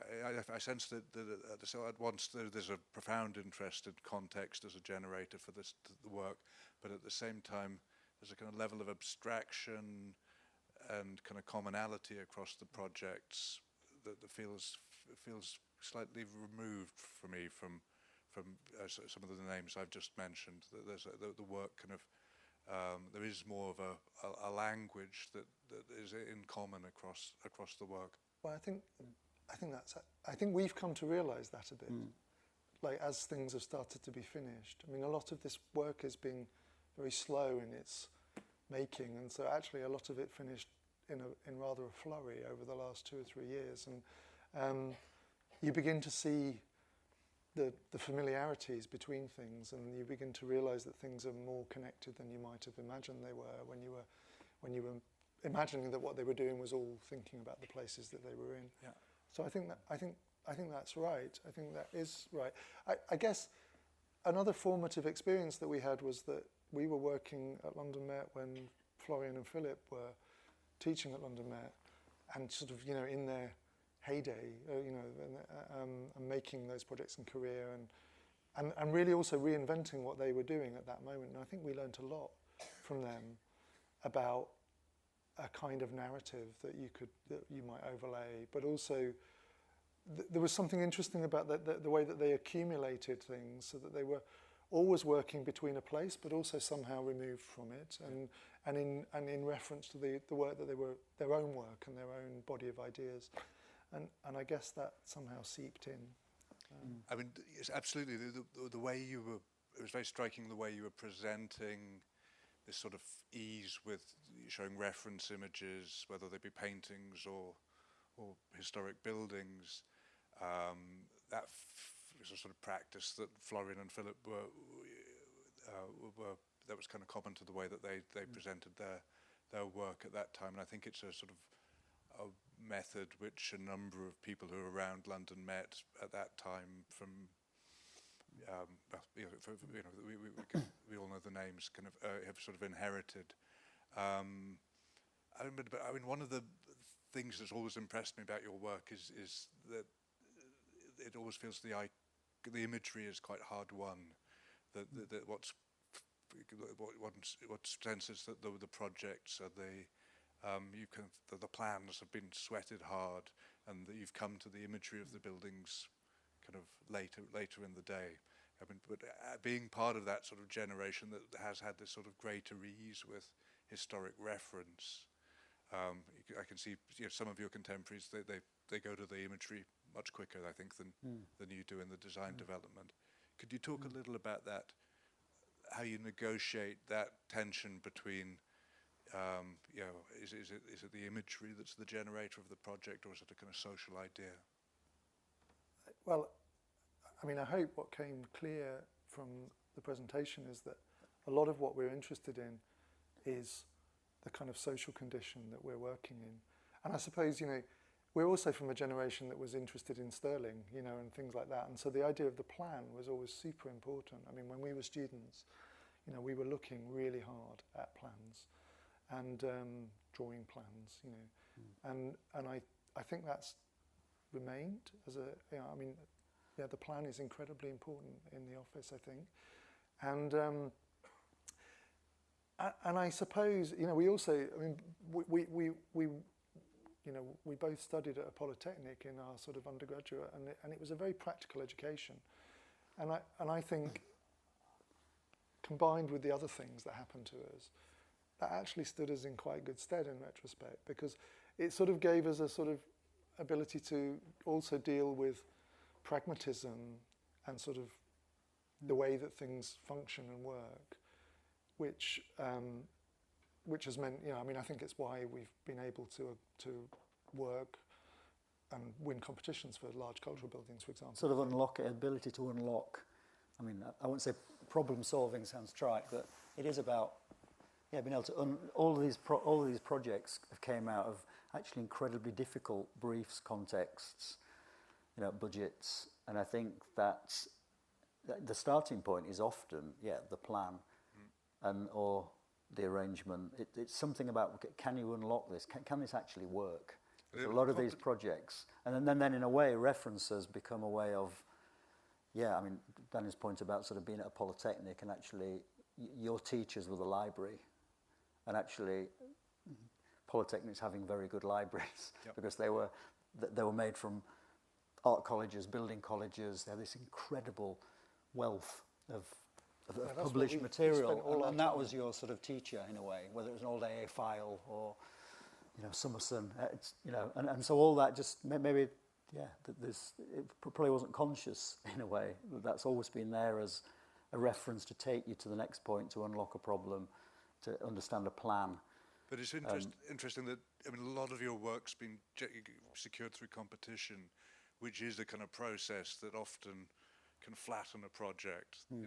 I sense that so at once there's a profound interest in context as a generator for the work, but at the same time there's a kind of level of abstraction and kind of commonality across the projects that feels slightly removed for me from some of the names I've just mentioned. There's the work kind of there is more of a language that is in common across the work. Well, I think we've come to realise that a bit. Like, as things have started to be finished. I mean, a lot of this work has been very slow in its making, and so actually a lot of it finished in rather a flurry over the last 2 or 3 years, and you begin to see the familiarities between things, and you begin to realise that things are more connected than you might have imagined they were when you were imagining that what they were doing was all thinking about the places that they were in. Yeah. So I think that's right. I think that is right. I guess another formative experience that we had was that we were working at London Met when Florian and Philip were teaching at London Met, and sort of, you know, in their heyday, you know, and making those projects in Korea, and really also reinventing what they were doing at that moment. And I think we learned a lot from them about a kind of narrative that you might overlay, but also there was something interesting about the way that they accumulated things, so that they were always working between a place, but also somehow removed from it, and in reference to the work that they were, their own work and their own body of ideas, and I guess that somehow seeped in. I mean, it's absolutely the way you were. It was very striking the way you were presenting this sort of ease with showing reference images, whether they be paintings or historic buildings. That was a sort of practice that Florian and Philip were that was kind of common to the way that they presented their work at that time. And I think it's a sort of a method which a number of people who were around London met at that time from, we all know the names, kind of have sort of inherited. But one of the things that's always impressed me about your work is that it always feels the imagery is quite hard won. That what senses that the projects are the plans have been sweated hard, and that you've come to the imagery of the buildings kind of later in the day. I mean, but being part of that sort of generation that has had this sort of greater ease with historic reference, I can see some of your contemporaries they go to the imagery much quicker, I think, than you do in the design development. Could you talk a little about that? How you negotiate that tension between, is it the imagery that's the generator of the project, or is it a kind of social idea? Well, I mean, I hope what came clear from the presentation is that a lot of what we're interested in is the kind of social condition that we're working in. And I suppose, we're also from a generation that was interested in Sterling, and things like that. And so the idea of the plan was always super important. I mean, when we were students, we were looking really hard at plans and drawing plans, and I think that's remained as the plan is incredibly important in the office, I think. And I suppose, we also, we both studied at a polytechnic in our sort of undergraduate, and it was a very practical education. And I think, combined with the other things that happened to us, that actually stood us in quite good stead in retrospect, because it sort of gave us a sort of ability to also deal with pragmatism and sort of the way that things function and work, which has meant, I think it's why we've been able to work and win competitions for large cultural buildings, for example. Sort of ability to unlock. I mean, I won't say problem solving, sounds trite, but it is about being able to all of these projects have came out of actually incredibly difficult briefs, contexts, budgets, and I think that the starting point is often the plan or the arrangement. It's something about, can you unlock this? Can this actually work? A lot of these projects, and then in a way references become a way of Danny's point about sort of being at a polytechnic, and actually your teachers were the library, and actually polytechnics having very good libraries because they were made from art colleges, building colleges. They have this incredible wealth of published material, and that was your sort of teacher in a way, whether it was an old AA file or Summerson, and so all that just maybe it probably wasn't conscious in a way. That's always been there as a reference to take you to the next point, to unlock a problem, to understand a plan. But it's interesting that a lot of your work's been secured through competition, which is a kind of process that often can flatten a project. The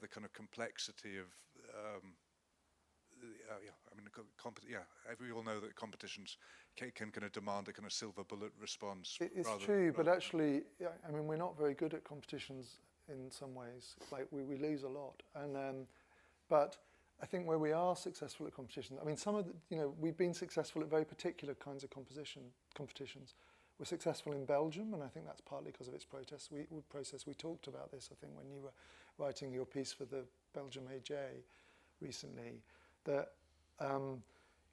kind of complexity of we all know that competitions can kind of demand a kind of silver bullet response. It's true, but actually, we're not very good at competitions in some ways. Like we lose a lot, but I think where we are successful at competitions, some of we've been successful at very particular kinds of competitions. We're successful in Belgium, and I think that's partly because of its process. We talked about this, I think, when you were writing your piece for the Belgium AJ recently. That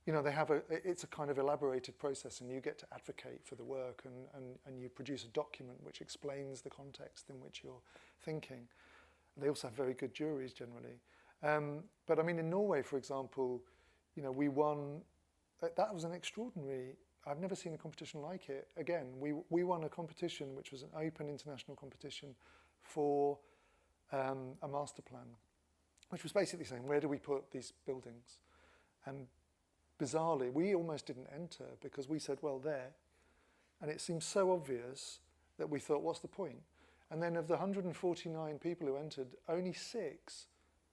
they have it's a kind of elaborated process, and you get to advocate for the work, and you produce a document which explains the context in which you're thinking. They also have very good juries generally. But in Norway, for example, we won. That was an extraordinary. I've never seen a competition like it. Again, we won a competition which was an open international competition for a master plan, which was basically saying, where do we put these buildings? And bizarrely, we almost didn't enter because we said, well, there. And it seemed so obvious that we thought, what's the point? And then of the 149 people who entered, only 6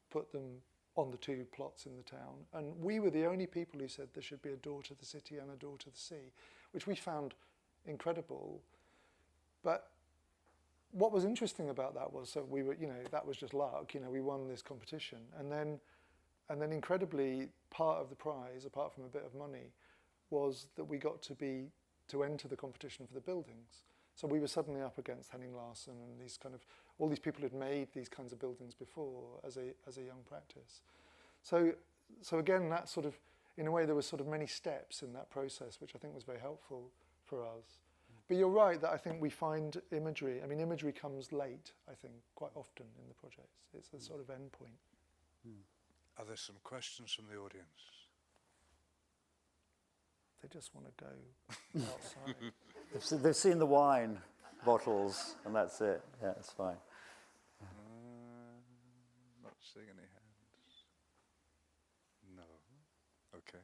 put them on the 2 plots in the town. And we were the only people who said there should be a door to the city and a door to the sea, which we found incredible. But what was interesting about that was, so we were, that was just luck. We won this competition, and then incredibly, part of the prize, apart from a bit of money, was that we got to enter the competition for the buildings. So we were suddenly up against Henning Larsen and these all these people who'd made these kinds of buildings before as a young practice. So again, that sort of, in a way, there was sort of many steps in that process, which I think was very helpful for us. But you're right that I think we find imagery. I mean, imagery comes late, I think, quite often in the projects. It's a sort of end point. Are there some questions from the audience? They just want to go outside. They've seen the wine bottles, and that's it. Yeah, it's fine. Not seeing any hands. No. Okay.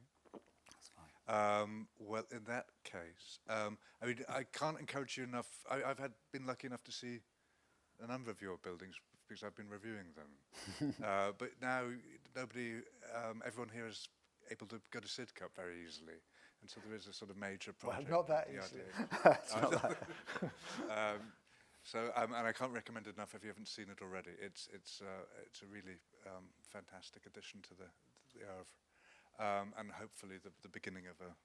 That's fine. Well, in that case, I mean, I can't encourage you enough. I've been lucky enough to see a number of your buildings because I've been reviewing them. But now everyone here is able to go to Sidcup very easily. And so there is a sort of major project. Well, not that easily. And I can't recommend it enough if you haven't seen it already. It's a really fantastic addition to the Howarth, and hopefully the beginning of a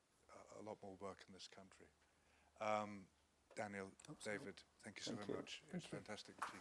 lot more work in this country. Daniel, David, thank you so very much. It's fantastic to see you.